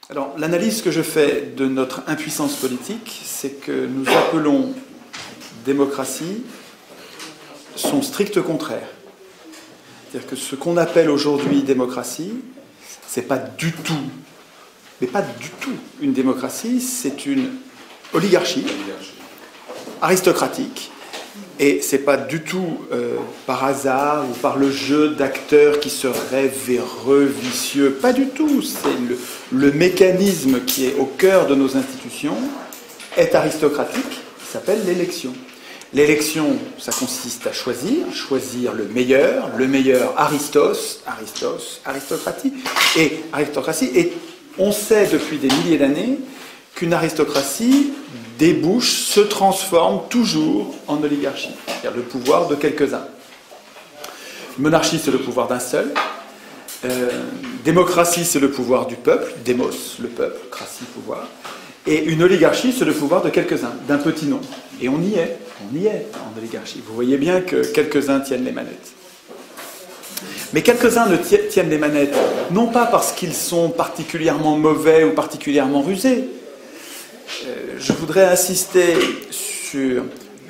Alors, l'analyse que je fais de notre impuissance politique, c'est que nous appelons démocratie son strict contraire. C'est-à-dire que ce qu'on appelle aujourd'hui démocratie, c'est pas du tout, mais pas du tout une démocratie, c'est une oligarchie aristocratique. Et c'est pas du tout par hasard ou par le jeu d'acteurs qui seraient véreux, vicieux. Pas du tout. C'est le mécanisme qui est au cœur de nos institutions est aristocratique, qui s'appelle l'élection. L'élection, ça consiste à choisir le meilleur aristocratie. Et on sait depuis des milliers d'années qu'une aristocratie débouche, se transforme toujours en oligarchie, c'est-à-dire le pouvoir de quelques-uns. Monarchie, c'est le pouvoir d'un seul. Démocratie, c'est le pouvoir du peuple. Démos, le peuple. Cratie, pouvoir. Et une oligarchie, c'est le pouvoir de quelques-uns, d'un petit nombre. Et on y est en oligarchie. Vous voyez bien que quelques-uns tiennent les manettes. Mais quelques-uns ne tiennent les manettes, non pas parce qu'ils sont particulièrement mauvais ou particulièrement rusés. Je voudrais insister sur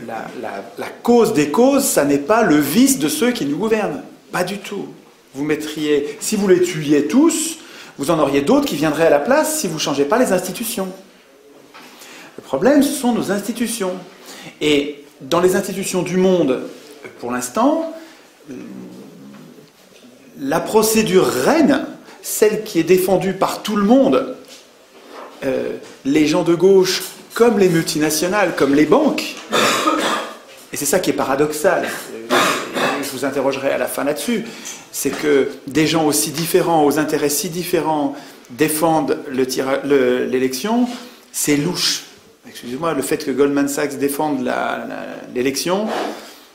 la cause des causes, ça n'est pas le vice de ceux qui nous gouvernent. Pas du tout. Vous mettriez, si vous les tuiez tous, vous en auriez d'autres qui viendraient à la place si vous ne changez pas les institutions. Le problème, ce sont nos institutions. Et dans les institutions du monde, pour l'instant, la procédure reine, celle qui est défendue par tout le monde, les gens de gauche, comme les multinationales, comme les banques, et c'est ça qui est paradoxal, je vous interrogerai à la fin là-dessus, c'est que des gens aussi différents, aux intérêts si différents, défendent l'élection, c'est louche. Excusez-moi, le fait que Goldman Sachs défende l'élection,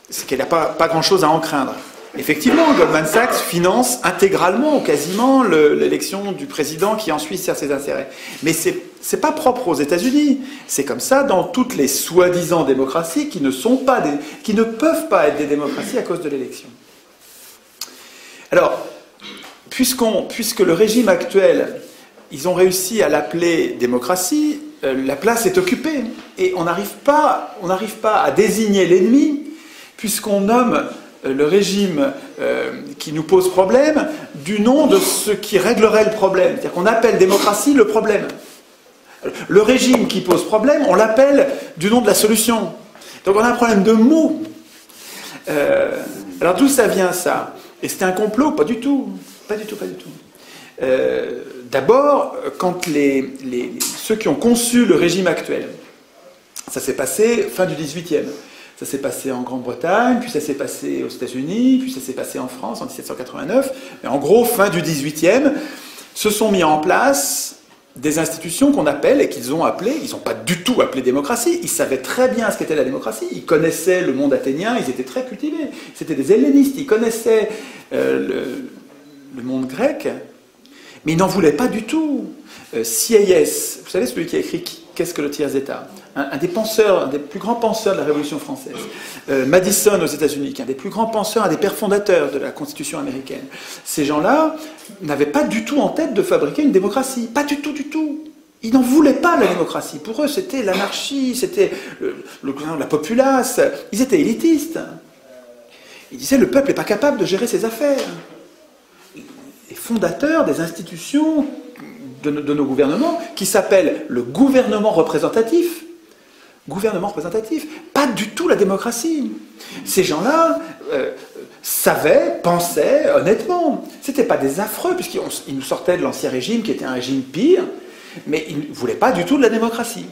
c'est qu'elle n'a pas grand-chose à en craindre. Effectivement, Goldman Sachs finance intégralement ou quasiment l'élection du président qui ensuite sert ses intérêts. Mais c'est pas propre aux États-Unis. C'est comme ça dans toutes les soi-disant démocraties qui ne peuvent pas être des démocraties à cause de l'élection. Alors, puisque le régime actuel, ils ont réussi à l'appeler démocratie, la place est occupée. Et on n'arrive pas à désigner l'ennemi, puisqu'on nomme le régime qui nous pose problème du nom de ce qui réglerait le problème. C'est-à-dire qu'on appelle démocratie le problème. Le régime qui pose problème, on l'appelle du nom de la solution. Donc on a un problème de mots. Alors d'où ça vient ça? Et c'était un complot? Pas du tout. Pas du tout. D'abord, quand ceux qui ont conçu le régime actuel, ça s'est passé fin du XVIIIe. Ça s'est passé en Grande-Bretagne, puis ça s'est passé aux États-Unis, puis ça s'est passé en France en 1789. Mais en gros, fin du XVIIIe, se sont mis en place des institutions qu'on appelle, et qu'ils ont appelées, ils n'ont pas du tout appelé démocratie, ils savaient très bien ce qu'était la démocratie, ils connaissaient le monde athénien, ils étaient très cultivés, c'était des hellénistes, ils connaissaient le monde grec, mais ils n'en voulaient pas du tout. Sieyès, vous savez celui qui a écrit « Qu'est-ce que le tiers-État » un des penseurs, un des plus grands penseurs de la Révolution française. Madison aux États-Unis, qui est un des plus grands penseurs, un des pères fondateurs de la Constitution américaine. Ces gens-là n'avaient pas du tout en tête de fabriquer une démocratie. Pas du tout. Ils n'en voulaient pas la démocratie. Pour eux, c'était l'anarchie, c'était la populace. Ils étaient élitistes. Ils disaient le peuple n'est pas capable de gérer ses affaires. Les fondateurs des institutions de nos gouvernements, qui s'appellent le gouvernement représentatif. Gouvernement représentatif, pas du tout la démocratie. Ces gens-là pensaient honnêtement. C'était pas des affreux, puisqu'ils nous sortaient de l'ancien régime, qui était un régime pire, mais ils ne voulaient pas du tout de la démocratie.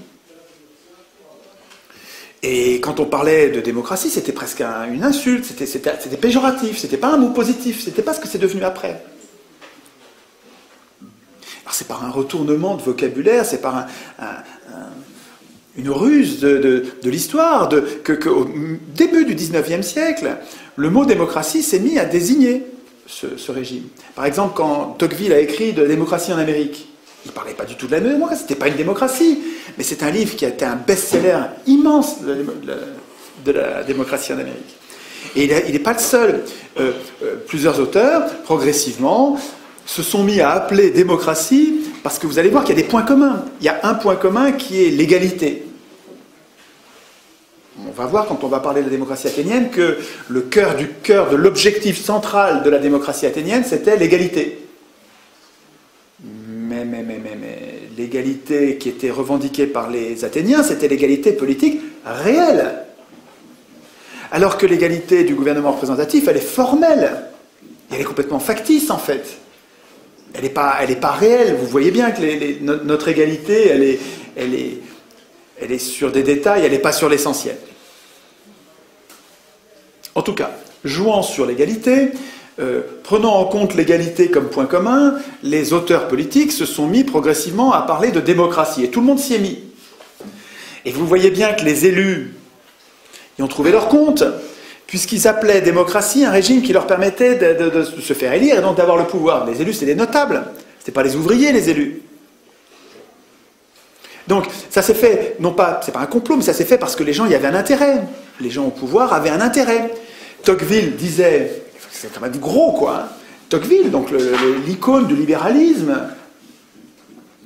Et quand on parlait de démocratie, c'était presque une insulte, c'était péjoratif, c'était pas un mot positif, c'était pas ce que c'est devenu après. Alors c'est par un retournement de vocabulaire, c'est par une ruse de l'histoire, qu'au début du XIXe siècle, le mot démocratie s'est mis à désigner ce régime. Par exemple, quand Tocqueville a écrit de la démocratie en Amérique, il ne parlait pas du tout de la démocratie, c'était pas une démocratie, mais c'est un livre qui a été un best-seller immense de la démocratie en Amérique. Et il n'est pas le seul. Plusieurs auteurs, progressivement, se sont mis à appeler démocratie parce que vous allez voir qu'il y a des points communs. Il y a un point commun qui est l'égalité. On va voir quand on va parler de la démocratie athénienne que le cœur de l'objectif central de la démocratie athénienne, c'était l'égalité. Mais l'égalité qui était revendiquée par les Athéniens, c'était l'égalité politique réelle. Alors que l'égalité du gouvernement représentatif, elle est formelle. Et elle est complètement factice, en fait. Elle n'est pas réelle. Vous voyez bien que notre égalité, elle est sur des détails, elle n'est pas sur l'essentiel. En tout cas, jouant sur l'égalité, prenant en compte l'égalité comme point commun, les auteurs politiques se sont mis progressivement à parler de démocratie. Et tout le monde s'y est mis. Et vous voyez bien que les élus y ont trouvé leur compte, puisqu'ils appelaient démocratie un régime qui leur permettait de se faire élire et donc d'avoir le pouvoir. Les élus, c'était des notables. Ce n'étaient pas les ouvriers, les élus. Donc, ça s'est fait, non pas, c'est pas un complot, mais ça s'est fait parce que les gens y avaient un intérêt. Les gens au pouvoir avaient un intérêt. Tocqueville disait, c'est quand même gros, quoi. Hein. Tocqueville, donc l'icône du libéralisme,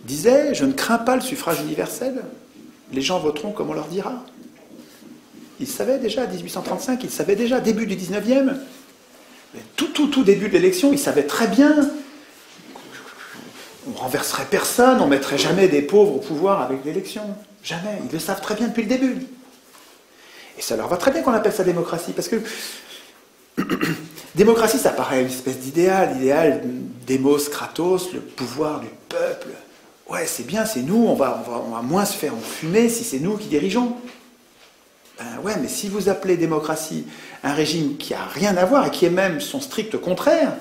disait « Je ne crains pas le suffrage universel. Les gens voteront comme on leur dira. » Il savait déjà, 1835, il savait déjà, début du 19e. Tout début de l'élection, il savait très bien. On ne renverserait personne, on ne mettrait jamais des pauvres au pouvoir avec l'élection. Jamais. Ils le savent très bien depuis le début. Et ça leur va très bien qu'on appelle ça démocratie, parce que démocratie, ça paraît une espèce d'idéal, l'idéal démos, kratos, le pouvoir du peuple. Ouais, c'est bien, c'est nous, on va moins se faire enfumer si c'est nous qui dirigeons. Ben ouais, mais si vous appelez démocratie un régime qui n'a rien à voir et qui est même son strict contraire,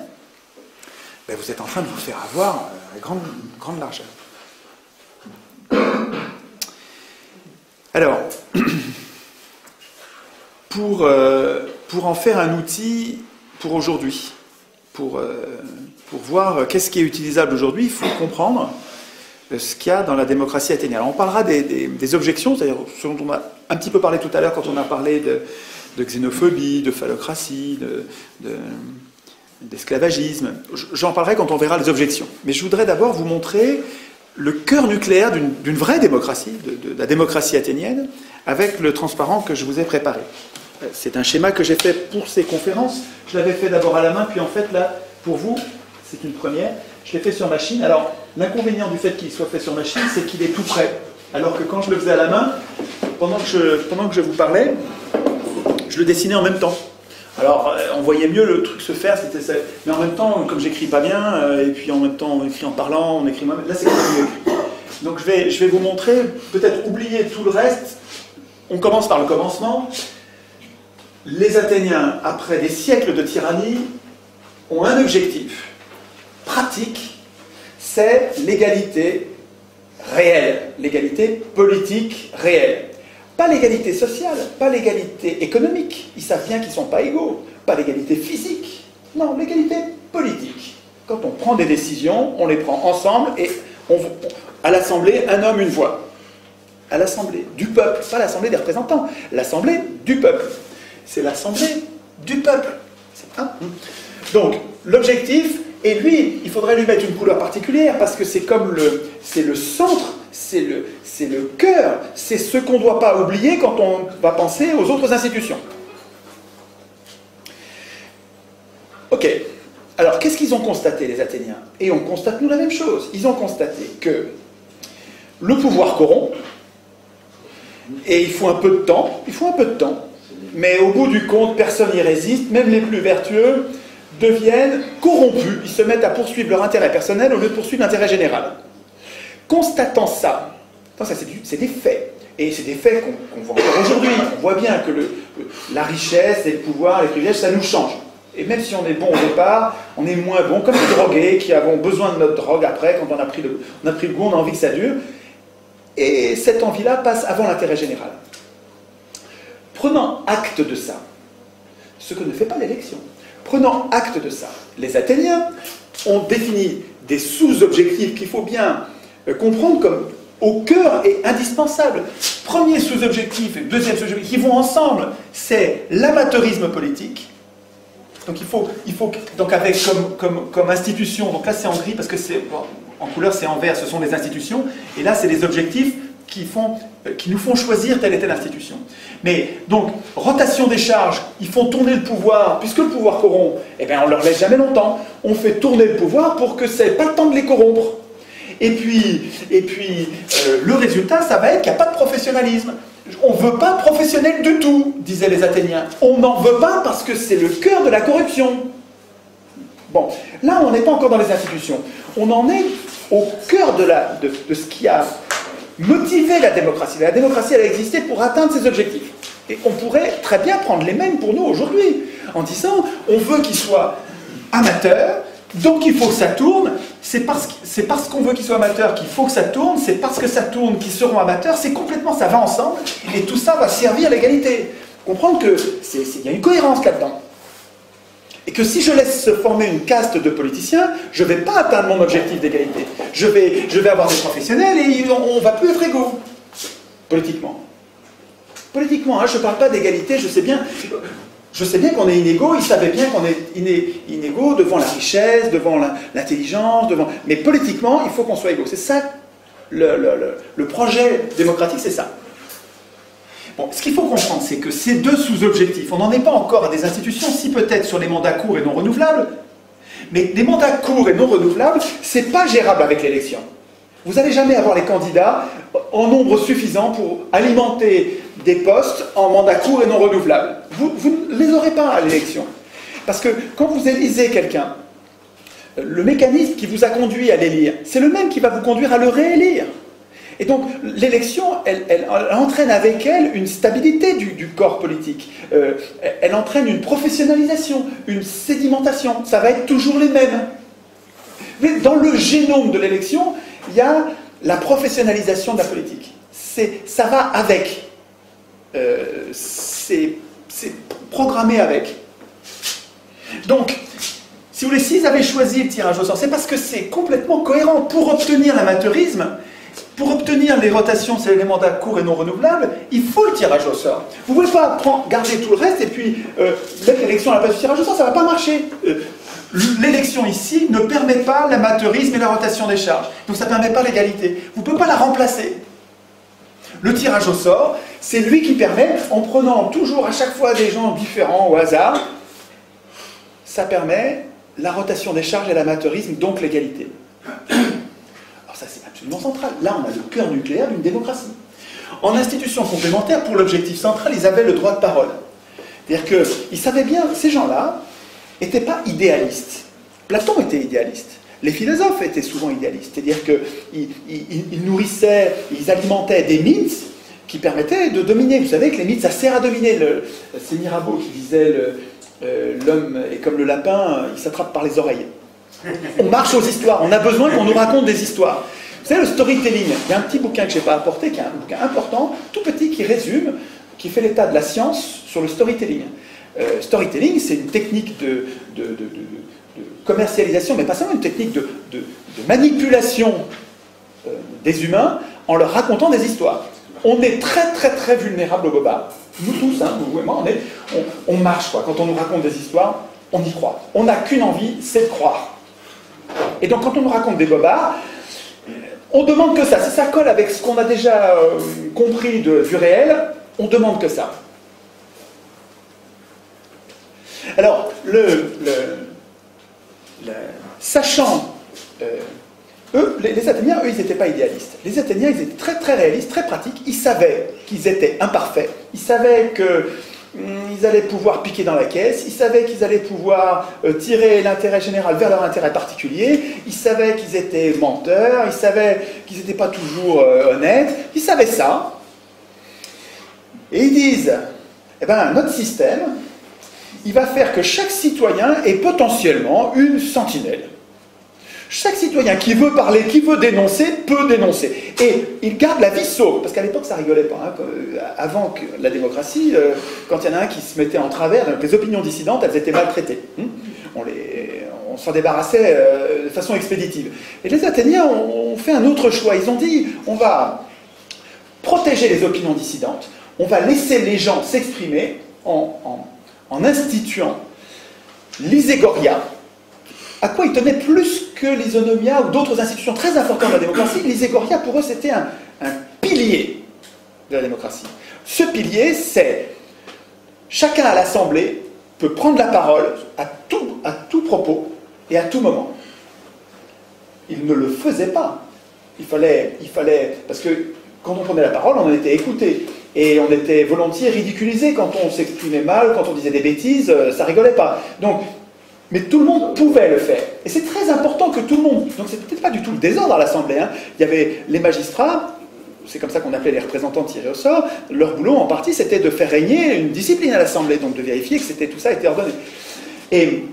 ben vous êtes en train de vous faire avoir à grande largeur. Alors, pour en faire un outil pour aujourd'hui, pour voir qu'est-ce qui est utilisable aujourd'hui, il faut comprendre ce qu'il y a dans la démocratie athénienne. Alors on parlera des objections, c'est-à-dire ce dont on a un petit peu parlé tout à l'heure quand on a parlé de xénophobie, de phallocratie, d'esclavagisme. J'en parlerai quand on verra les objections. Mais je voudrais d'abord vous montrer le cœur nucléaire d'une vraie démocratie, de la démocratie athénienne, avec le transparent que je vous ai préparé. C'est un schéma que j'ai fait pour ces conférences. Je l'avais fait d'abord à la main, puis en fait, là, pour vous, c'est une première. Je l'ai fait sur machine. Alors, l'inconvénient du fait qu'il soit fait sur machine, c'est qu'il est tout prêt. Alors que quand je le faisais à la main, pendant que je vous parlais, je le dessinais en même temps. Alors, on voyait mieux le truc se faire, mais en même temps, comme j'écris pas bien, et puis en même temps, on écrit en parlant, on écrit moi-même, là, c'est quand même mieux écrit. Donc, je vais vous montrer, peut-être oublier tout le reste. On commence par le commencement. Les Athéniens, après des siècles de tyrannie, ont un objectif pratique, c'est l'égalité réelle, l'égalité politique réelle. Pas l'égalité sociale, pas l'égalité économique, ils savent bien qu'ils ne sont pas égaux, pas l'égalité physique, non, l'égalité politique. Quand on prend des décisions, on les prend ensemble et à l'Assemblée, un homme, une voix. À l'Assemblée du peuple, pas l'Assemblée des représentants, l'Assemblée du peuple. C'est l'Assemblée du peuple. Donc, l'objectif, et lui, il faudrait lui mettre une couleur particulière, parce que c'est comme c'est le centre, c'est le cœur, c'est ce qu'on ne doit pas oublier quand on va penser aux autres institutions. Ok. Alors, qu'est-ce qu'ils ont constaté, les Athéniens? Et on constate, nous, la même chose. Ils ont constaté que le pouvoir corrompt, et il faut un peu de temps, mais au bout du compte, personne n'y résiste, même les plus vertueux deviennent corrompus, ils se mettent à poursuivre leur intérêt personnel au lieu de poursuivre l'intérêt général. Constatant ça, c'est des faits, et c'est des faits qu'on voit encore aujourd'hui, on voit bien que la richesse et le pouvoir, les privilèges, ça nous change. Et même si on est bon au départ, on est moins bon, comme les drogués qui avons besoin de notre drogue après, quand on a pris le goût, on a envie que ça dure, et cette envie-là passe avant l'intérêt général. Prenant acte de ça, ce que ne fait pas l'élection, prenant acte de ça, les Athéniens ont défini des sous-objectifs qu'il faut bien comprendre comme au cœur et indispensables. Premier sous-objectif et deuxième sous-objectif qui vont ensemble, c'est l'amateurisme politique. Donc il faut donc avec comme institution, donc là c'est en gris parce que c'est bon, en couleur c'est en vert, ce sont les institutions, et là c'est les objectifs qui nous font choisir telle et telle institution. Mais donc, rotation des charges, ils font tourner le pouvoir, puisque le pouvoir corrompt, eh bien on ne leur laisse jamais longtemps. On fait tourner le pouvoir pour que ça n'ait pas le temps de les corrompre. Et puis le résultat, ça va être qu'il n'y a pas de professionnalisme. On ne veut pas de professionnels du tout, disaient les Athéniens. On n'en veut pas parce que c'est le cœur de la corruption. Bon, là on n'est pas encore dans les institutions. On en est au cœur de ce qui a motivé la démocratie. La démocratie, elle a existé pour atteindre ses objectifs. Et on pourrait très bien prendre les mêmes pour nous aujourd'hui, en disant, on veut qu'ils soient amateurs, donc il faut que ça tourne. C'est parce qu'on veut qu'ils soient amateurs qu'il faut que ça tourne, c'est parce que ça tourne qu'ils seront amateurs, c'est complètement, ça va ensemble, et tout ça va servir l'égalité. Comprendre qu'il y a une cohérence là-dedans. Et que si je laisse se former une caste de politiciens, je ne vais pas atteindre mon objectif d'égalité. Je vais avoir des professionnels et on ne va plus être égaux, politiquement. Politiquement, hein, je ne parle pas d'égalité, je sais bien qu'on est inégaux, ils savaient bien qu'on est inégaux devant la richesse, devant l'intelligence, mais politiquement, il faut qu'on soit égaux. C'est ça, le projet démocratique, c'est ça. Bon, ce qu'il faut comprendre, c'est que ces deux sous-objectifs, on n'en est pas encore à des institutions, si peut-être sur les mandats courts et non renouvelables, mais les mandats courts et non renouvelables, c'est pas gérable avec l'élection. Vous n'allez jamais avoir les candidats en nombre suffisant pour alimenter des postes en mandats courts et non renouvelables. Vous ne les aurez pas à l'élection. Parce que quand vous élisez quelqu'un, le mécanisme qui vous a conduit à l'élire, c'est le même qui va vous conduire à le réélire. Et donc, l'élection, elle entraîne avec elle une stabilité du corps politique. Elle entraîne une professionnalisation, une sédimentation. Ça va être toujours les mêmes. Mais dans le génome de l'élection, il y a la professionnalisation de la politique. Ça va avec. C'est programmé avec. Donc, si vous voulez, s'ils avaient choisi le tirage au sort, c'est parce que c'est complètement cohérent. Pour obtenir l'amateurisme, pour obtenir les rotations, c'est les mandats courts et non renouvelables, il faut le tirage au sort. Vous ne pouvez pas garder tout le reste et puis mettre l'élection à la place du tirage au sort, ça ne va pas marcher. L'élection ici ne permet pas l'amateurisme et la rotation des charges. Donc ça ne permet pas l'égalité. Vous ne pouvez pas la remplacer. Le tirage au sort, c'est lui qui permet, en prenant toujours à chaque fois des gens différents au hasard, ça permet la rotation des charges et l'amateurisme, donc l'égalité. Alors ça c'est absolument central. Là on a le cœur nucléaire d'une démocratie. En institution complémentaire, pour l'objectif central, ils avaient le droit de parole. C'est-à-dire qu'ils savaient bien, ces gens-là n'étaient pas idéalistes. Platon était idéaliste. Les philosophes étaient souvent idéalistes. C'est-à-dire qu'ils nourrissaient, ils alimentaient des mythes qui permettaient de dominer. Vous savez que les mythes, ça sert à dominer. C'est Mirabeau qui disait l'homme est comme le lapin, il s'attrape par les oreilles. On marche aux histoires, on a besoin qu'on nous raconte des histoires. Vous savez, le storytelling, il y a un petit bouquin que je n'ai pas apporté, qui est un bouquin important, tout petit, qui résume, qui fait l'état de la science sur le storytelling. Storytelling, c'est une technique de commercialisation, mais pas seulement une technique de manipulation des humains en leur racontant des histoires. On est très très très vulnérables au bobard. Nous tous, hein, vous et moi, on marche quoi. Quand on nous raconte des histoires, on y croit. On n'a qu'une envie, c'est de croire. Et donc quand on nous raconte des bobards, on demande que ça. Si ça colle avec ce qu'on a déjà compris du réel, on demande que ça. Alors, sachant, les Athéniens, eux, ils n'étaient pas idéalistes. Les Athéniens, ils étaient très très réalistes, très pratiques. Ils savaient qu'ils étaient imparfaits. Ils savaient qu'ils allaient pouvoir piquer dans la caisse. Ils savaient qu'ils allaient pouvoir tirer l'intérêt général vers leur intérêt particulier. Ils savaient qu'ils étaient menteurs. Ils savaient qu'ils n'étaient pas toujours honnêtes. Ils savaient ça. Et ils disent, eh bien, notre système, il va faire que chaque citoyen est potentiellement une sentinelle. Chaque citoyen qui veut parler, qui veut dénoncer, peut dénoncer. Et il garde la vie sauve, parce qu'à l'époque ça rigolait pas. Hein. Avant que la démocratie, quand il y en a un qui se mettait en travers, donc les opinions dissidentes, elles étaient maltraitées. On s'en débarrassait de façon expéditive. Et les Athéniens ont fait un autre choix. Ils ont dit, on va protéger les opinions dissidentes, on va laisser les gens s'exprimer en instituant l'iségoria. à quoi ils tenaient plus que l'Isonomia ou d'autres institutions très importantes de la démocratie. L'Isegoria, pour eux, c'était un pilier de la démocratie. Ce pilier, c'est chacun à l'Assemblée peut prendre la parole à tout propos et à tout moment. Il ne le faisait pas. Il fallait, parce que quand on prenait la parole, on en était écouté. Et on était volontiers ridiculisé quand on s'exprimait mal, quand on disait des bêtises, ça rigolait pas. Donc, mais tout le monde pouvait le faire. Et c'est très important que tout le monde... Donc c'était peut-être pas du tout le désordre à l'Assemblée. Hein. Il y avait les magistrats, c'est comme ça qu'on appelait les représentants tirés au sort. Leur boulot, en partie, c'était de faire régner une discipline à l'Assemblée, donc de vérifier que tout ça était ordonné. Et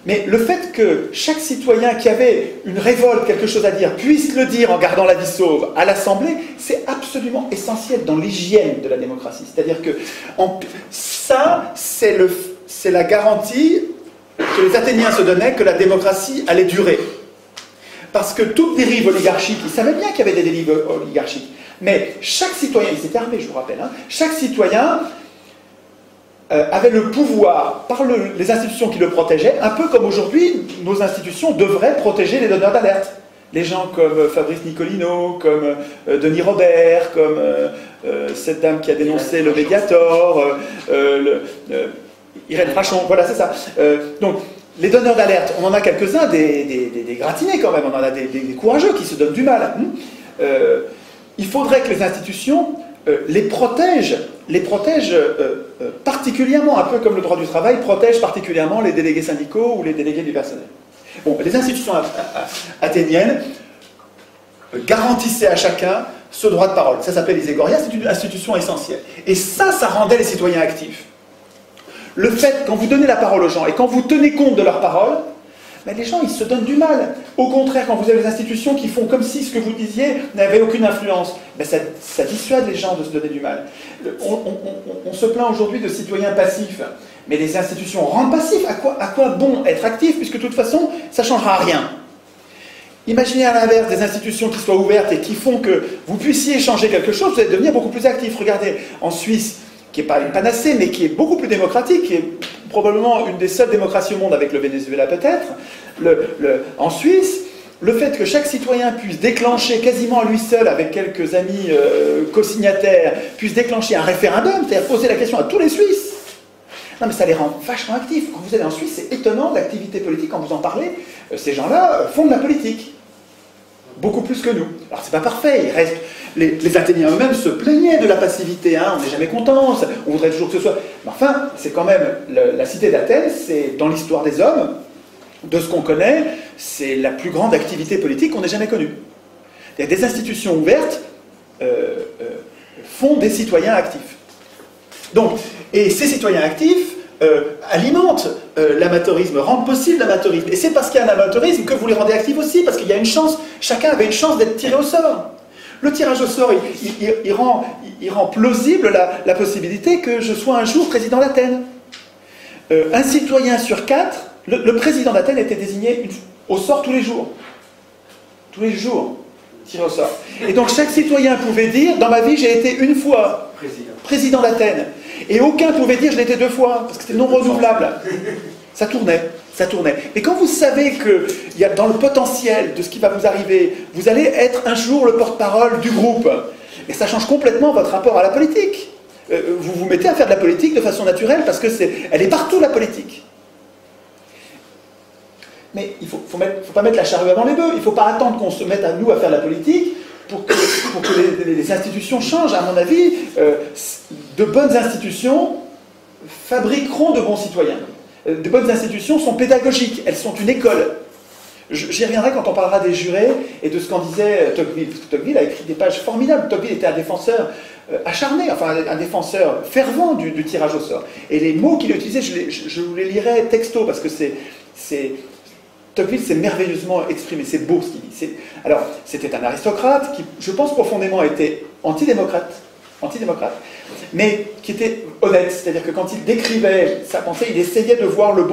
mais le fait que chaque citoyen qui avait une révolte, quelque chose à dire, puisse le dire en gardant la vie sauve à l'Assemblée, c'est absolument essentiel dans l'hygiène de la démocratie. C'est-à-dire que ça, c'est la garantie que les Athéniens se donnaient que la démocratie allait durer. Parce que toute dérive oligarchique, ils savaient bien qu'il y avait des dérives oligarchiques, mais chaque citoyen, ils étaient armés, je vous rappelle, hein, chaque citoyen avait le pouvoir, par les institutions qui le protégeaient, un peu comme aujourd'hui, nos institutions devraient protéger les donneurs d'alerte. Les gens comme Fabrice Nicolino, comme Denis Robert, comme cette dame qui a dénoncé le Mediator, Irène Frachon, voilà, c'est ça. Donc, les donneurs d'alerte, on en a quelques-uns, des gratinés quand même, on en a des courageux qui se donnent du mal. Il faudrait que les institutions les protègent particulièrement, un peu comme le droit du travail, protègent particulièrement les délégués syndicaux ou les délégués du personnel. Bon, les institutions athéniennes garantissaient à chacun ce droit de parole. Ça s'appelait l'Isegoria, c'est une institution essentielle. Et ça rendait les citoyens actifs. Le fait, quand vous donnez la parole aux gens et quand vous tenez compte de leurs paroles, mais les gens, ils se donnent du mal. Au contraire, quand vous avez des institutions qui font comme si ce que vous disiez n'avait aucune influence, ben ça dissuade les gens de se donner du mal. On se plaint aujourd'hui de citoyens passifs, mais les institutions rendent passifs. À quoi bon être actif, puisque de toute façon, ça ne changera rien. Imaginez à l'inverse des institutions qui soient ouvertes et qui font que vous puissiez changer quelque chose, vous allez devenir beaucoup plus actif. Regardez, en Suisse, qui n'est pas une panacée, mais qui est beaucoup plus démocratique, qui est probablement une des seules démocraties au monde, avec le Venezuela peut-être, en Suisse, le fait que chaque citoyen puisse déclencher quasiment à lui seul, avec quelques amis co-signataires, puisse déclencher un référendum, c'est-à-dire poser la question à tous les Suisses. Non mais ça les rend vachement actifs. Quand vous allez en Suisse, c'est étonnant, l'activité politique, quand vous en parlez, ces gens-là font de la politique. Beaucoup plus que nous. Alors c'est pas parfait, il reste... Les Athéniens eux-mêmes se plaignaient de la passivité, hein, on n'est jamais content, on voudrait toujours que ce soit... Mais enfin, c'est quand même... La cité d'Athènes, c'est dans l'histoire des hommes, de ce qu'on connaît, c'est la plus grande activité politique qu'on ait jamais connue. Des institutions ouvertes font des citoyens actifs. Donc, et ces citoyens actifs alimentent l'amateurisme, rendent possible l'amateurisme. Et c'est parce qu'il y a un amateurisme que vous les rendez actifs aussi, parce qu'il y a une chance, chacun avait une chance d'être tiré au sort. Le tirage au sort, il rend plausible la possibilité que je sois un jour président d'Athènes. Un citoyen sur 4, le président d'Athènes était désigné au sort tous les jours. Tous les jours, tiré au sort. Et donc chaque citoyen pouvait dire, dans ma vie j'ai été une fois président d'Athènes. Et aucun pouvait dire je l'ai été 2 fois, parce que c'était non renouvelable. Ça tournait, ça tournait. Mais quand vous savez qu'il y a dans le potentiel de ce qui va vous arriver, vous allez être un jour le porte-parole du groupe, et ça change complètement votre rapport à la politique. Vous vous mettez à faire de la politique de façon naturelle, parce que elle est partout la politique. Mais il ne faut pas mettre la charrue avant les bœufs, il ne faut pas attendre qu'on se mette à nous à faire de la politique, pour que les institutions changent. À mon avis, de bonnes institutions fabriqueront de bons citoyens. De bonnes institutions sont pédagogiques, elles sont une école. J'y reviendrai quand on parlera des jurés et de ce qu'en disait Tocqueville. Parce que Tocqueville a écrit des pages formidables. Tocqueville était un défenseur acharné, enfin un défenseur fervent du tirage au sort. Et les mots qu'il utilisait, je vous les lirai texto, parce que Tocqueville s'est merveilleusement exprimé, c'est beau ce qu'il dit. Alors, c'était un aristocrate qui, je pense profondément, était antidémocrate, mais qui était honnête, c'est-à-dire que quand il décrivait sa pensée, il essayait de voir le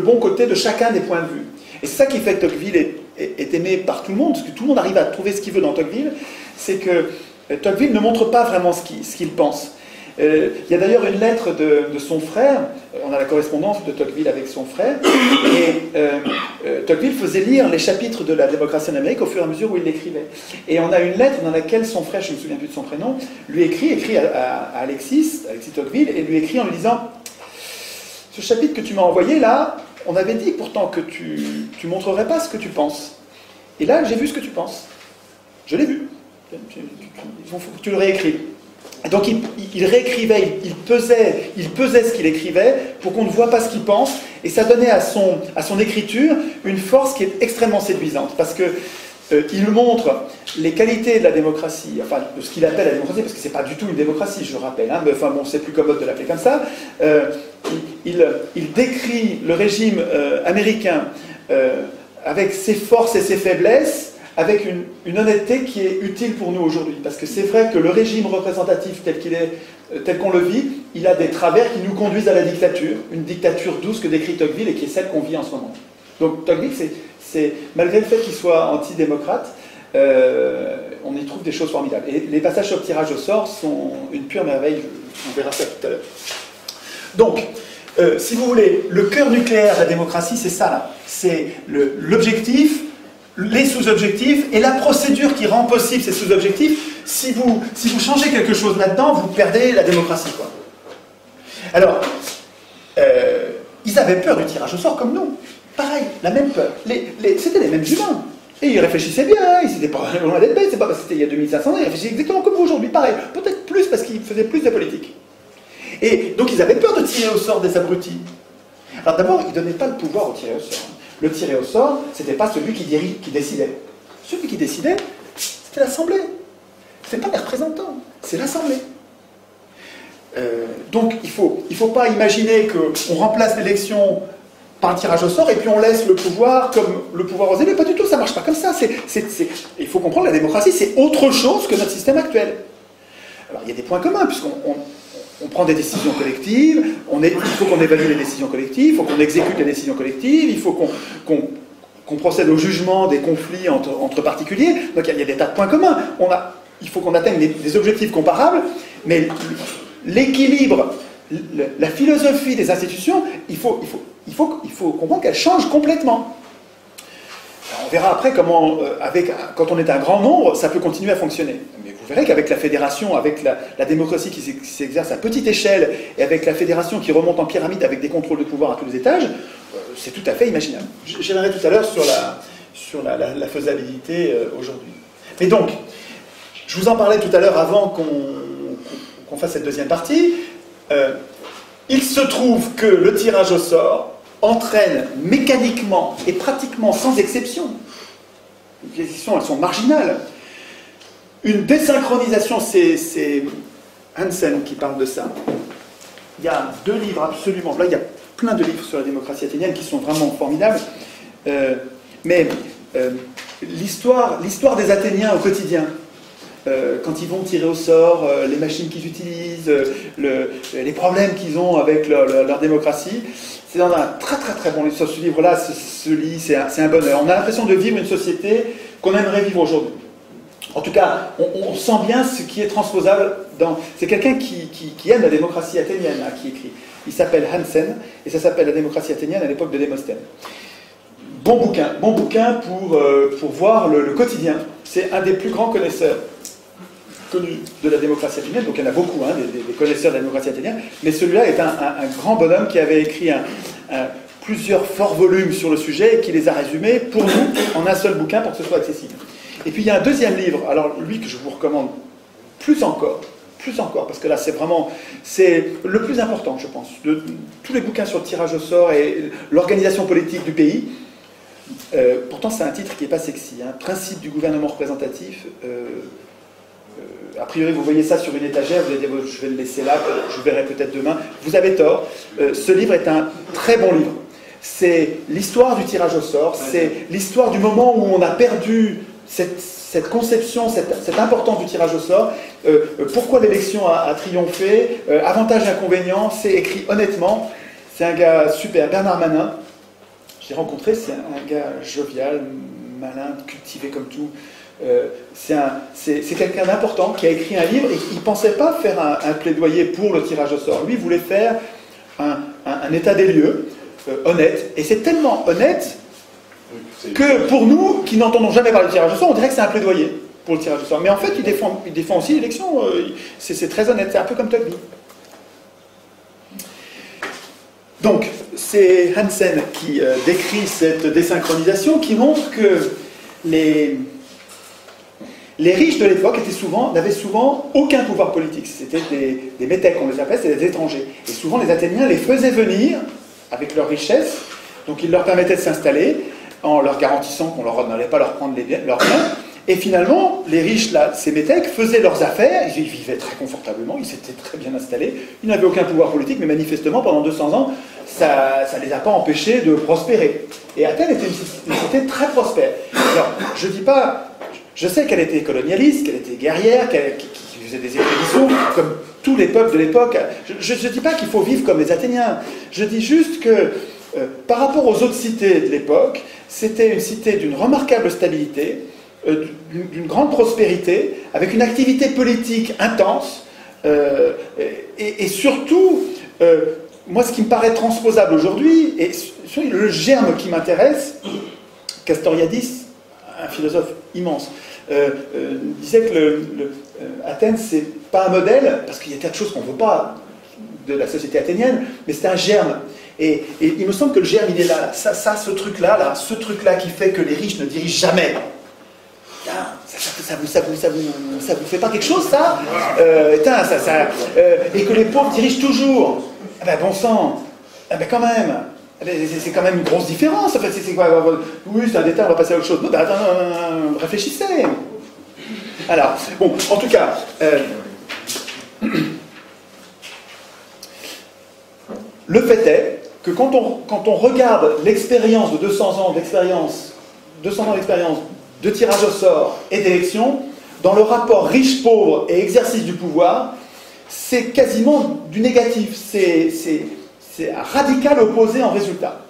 bon côté de chacun des points de vue. Et c'est ça qui fait que Tocqueville est aimé par tout le monde, parce que tout le monde arrive à trouver ce qu'il veut dans Tocqueville, c'est que Tocqueville ne montre pas vraiment ce qu'il pense. Il y a d'ailleurs une lettre de son frère, on a la correspondance de Tocqueville avec son frère, et Tocqueville faisait lire les chapitres de la démocratie en Amérique au fur et à mesure où il l'écrivait. Et on a une lettre dans laquelle son frère, je ne me souviens plus de son prénom, lui écrit à Alexis Tocqueville, et lui écrit en lui disant « Ce chapitre que tu m'as envoyé là, on avait dit pourtant que tu montrerais pas ce que tu penses. Et là, j'ai vu ce que tu penses. Je l'ai vu. Il faut que tu le réécrives. » Et donc il réécrivait, il pesait ce qu'il écrivait pour qu'on ne voit pas ce qu'il pense, et ça donnait à son écriture une force qui est extrêmement séduisante, parce que il montre les qualités de la démocratie, enfin de ce qu'il appelle la démocratie, parce que c'est pas du tout une démocratie, je le rappelle, hein, mais enfin bon, c'est plus commode de l'appeler comme ça. Il décrit le régime américain avec ses forces et ses faiblesses, avec une honnêteté qui est utile pour nous aujourd'hui. Parce que c'est vrai que le régime représentatif tel qu'on le vit, il a des travers qui nous conduisent à la dictature, une dictature douce que décrit Tocqueville et qui est celle qu'on vit en ce moment. Donc Tocqueville, malgré le fait qu'il soit antidémocrate, on y trouve des choses formidables. Et les passages sur le tirage au sort sont une pure merveille, on verra ça tout à l'heure. Donc, si vous voulez, le cœur nucléaire de la démocratie, c'est ça là. C'est l'objectif, les sous-objectifs et la procédure qui rend possible ces sous-objectifs. Si vous changez quelque chose là-dedans, vous perdez la démocratie, quoi. Alors, ils avaient peur du tirage au sort comme nous. Pareil, la même peur. C'était les mêmes humains. Et ils réfléchissaient bien, hein, ils n'étaient pas loin d'être bêtes, c'est pas parce que c'était il y a 2500 ans, ils réfléchissaient exactement comme vous aujourd'hui, pareil. Peut-être plus parce qu'ils faisaient plus de politique. Et donc ils avaient peur de tirer au sort des abrutis. Alors d'abord, ils ne donnaient pas le pouvoir au tiré au sort. Le tiré au sort, c'était pas celui qui décidait. Celui qui décidait, c'était l'Assemblée. C'est pas les représentants, c'est l'Assemblée. Donc il faut pas imaginer qu'on remplace l'élection par le tirage au sort et puis on laisse le pouvoir comme le pouvoir aux élus. Pas du tout, ça marche pas comme ça. Il faut comprendre que la démocratie, c'est autre chose que notre système actuel. Alors il y a des points communs, puisqu'on prend des décisions collectives, il faut qu'on évalue les décisions collectives, il faut qu'on exécute les décisions collectives, il faut qu'on procède au jugement des conflits entre particuliers. Donc il y a des tas de points communs. Il faut qu'on atteigne des objectifs comparables, mais l'équilibre, la philosophie des institutions, il faut comprendre qu'elle change complètement. Alors, on verra après comment, quand on est un grand nombre, ça peut continuer à fonctionner. Mais vous verrez qu'avec la fédération, avec la démocratie qui s'exerce à petite échelle, et avec la fédération qui remonte en pyramide avec des contrôles de pouvoir à tous les étages, c'est tout à fait imaginable. J'y reviendrai tout à l'heure sur la faisabilité aujourd'hui. Mais donc, je vous en parlais tout à l'heure avant qu'on fasse cette deuxième partie. Il se trouve que le tirage au sort entraîne mécaniquement et pratiquement sans exception, les exceptions elles sont marginales, une désynchronisation. C'est Hansen qui parle de ça. Il y a 2 livres absolument, là il y a plein de livres sur la démocratie athénienne qui sont vraiment formidables, mais l'histoire des Athéniens au quotidien, quand ils vont tirer au sort, les machines qu'ils utilisent, les problèmes qu'ils ont avec leur démocratie, c'est dans un très très très bon livre. Ce livre-là se lit, c'est un bonheur. On a l'impression de vivre une société qu'on aimerait vivre aujourd'hui. En tout cas, on sent bien ce qui est transposable dans... C'est quelqu'un qui aime la démocratie athénienne, hein, qui écrit. Il s'appelle Hansen, et ça s'appelle La démocratie athénienne à l'époque de Démosthène. Bon bouquin pour voir le quotidien. C'est un des plus grands connaisseurs connus de la démocratie athénienne, donc il y en a beaucoup, hein, des connaisseurs de la démocratie athénienne, mais celui-là est un grand bonhomme qui avait écrit plusieurs forts volumes sur le sujet et qui les a résumés pour nous en un seul bouquin pour que ce soit accessible. Et puis il y a un deuxième livre, alors lui que je vous recommande plus encore, parce que là c'est le plus important, je pense, de tous les bouquins sur le tirage au sort et l'organisation politique du pays. Pourtant c'est un titre qui n'est pas sexy, hein. Principe du gouvernement représentatif. A priori, vous voyez ça sur une étagère, vous allez dire, je vais le laisser là, je verrai peut-être demain. Vous avez tort. Ce livre est un très bon livre. C'est l'histoire du tirage au sort, c'est l'histoire du moment où on a perdu cette conception, cette importance du tirage au sort, pourquoi l'élection a triomphé, avantages et inconvénients, c'est écrit honnêtement. C'est un gars super, Bernard Manin. J'ai rencontré, c'est un gars jovial, malin, cultivé comme tout. C'est quelqu'un d'important qui a écrit un livre et il ne pensait pas faire un plaidoyer pour le tirage au sort. Lui, il voulait faire un état des lieux honnête. Et c'est tellement honnête que pour nous, qui n'entendons jamais parler de tirage au sort, on dirait que c'est un plaidoyer pour le tirage au sort. Mais en fait, il défend aussi l'élection. C'est très honnête. C'est un peu comme Tocqueville. Donc, c'est Hansen qui décrit cette désynchronisation qui montre que les riches de l'époque n'avaient souvent aucun pouvoir politique. C'était des métèques, on les appelait, c'était des étrangers. Et souvent, les Athéniens les faisaient venir avec leur richesse, donc ils leur permettaient de s'installer en leur garantissant qu'on n'allait pas leur prendre leurs biens. Et finalement, les riches, là, ces métèques, faisaient leurs affaires, ils vivaient très confortablement, ils s'étaient très bien installés, ils n'avaient aucun pouvoir politique, mais manifestement, pendant 200 ans, ça ne les a pas empêchés de prospérer. Et Athènes était une cité très prospère. Alors, je sais qu'elle était colonialiste, qu'elle était guerrière, qui faisait des expéditions, comme tous les peuples de l'époque. Je ne dis pas qu'il faut vivre comme les Athéniens, je dis juste que, par rapport aux autres cités de l'époque, c'était une cité d'une remarquable stabilité, d'une grande prospérité, avec une activité politique intense, et surtout, moi ce qui me paraît transposable aujourd'hui, et le germe qui m'intéresse, Castoriadis, un philosophe immense, disait que Athènes, c'est pas un modèle, parce qu'il y a tas de choses qu'on ne veut pas de la société athénienne, mais c'est un germe. Et il me semble que le germe, il est là, ce truc-là qui fait que les riches ne dirigent jamais. Ça vous fait pas quelque chose, ça, et que les pauvres dirigent toujours. Ah ben bon sang, ah ben quand même, c'est quand même une grosse différence. En fait, c'est quoi? Oui, c'est un détail, on va passer à autre chose. Non, ben attends, réfléchissez. Alors, bon, en tout cas, le fait est que quand on regarde l'expérience de 200 ans d'expérience de tirage au sort et d'élection, dans le rapport riche-pauvre et exercice du pouvoir, c'est quasiment du négatif, c'est un radical opposé en résultat.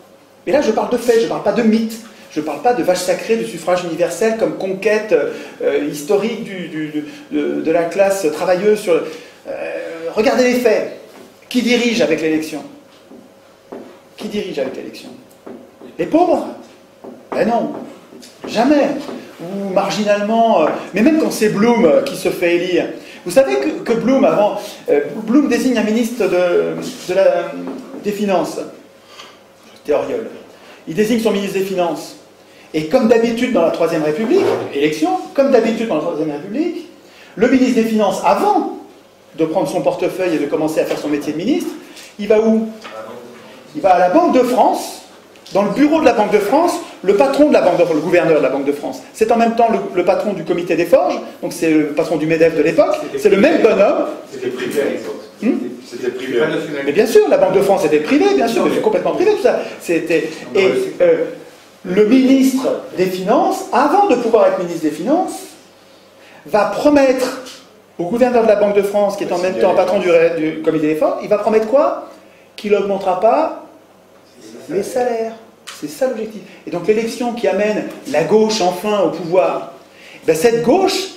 Et là, je parle de faits, je ne parle pas de mythes, je ne parle pas de vache sacrée du suffrage universel comme conquête historique de la classe travailleuse. Regardez les faits. Qui dirige avec l'élection? Qui dirige avec l'élection? Les pauvres? Ben non, jamais. Ou marginalement, mais même quand c'est Blum qui se fait élire. Vous savez que Blum, avant, Blum désigne un ministre des Finances, Théoriol. Il désigne son ministre des Finances. Et comme d'habitude dans la Troisième République, élection, comme d'habitude dans la Troisième République, le ministre des Finances, avant de prendre son portefeuille et de commencer à faire son métier de ministre, il va où? Il va à la Banque de France. Dans le bureau de la Banque de France, le patron de la Banque de France, le gouverneur de la Banque de France, c'est en même temps le patron du comité des forges, donc c'est le patron du MEDEF de l'époque, c'est le même bonhomme. C'était privé à l'époque. C'était privé. Mais bien sûr, la Banque de France était privée, bien sûr, mais c'est complètement privé tout ça. Le ministre des Finances, avant de pouvoir être ministre des Finances, va promettre au gouverneur de la Banque de France, qui est en même temps patron du comité des forges, il va promettre quoi? Qu'il n'augmentera pas les salaires. C'est ça l'objectif. Et donc l'élection qui amène la gauche enfin au pouvoir, ben cette gauche,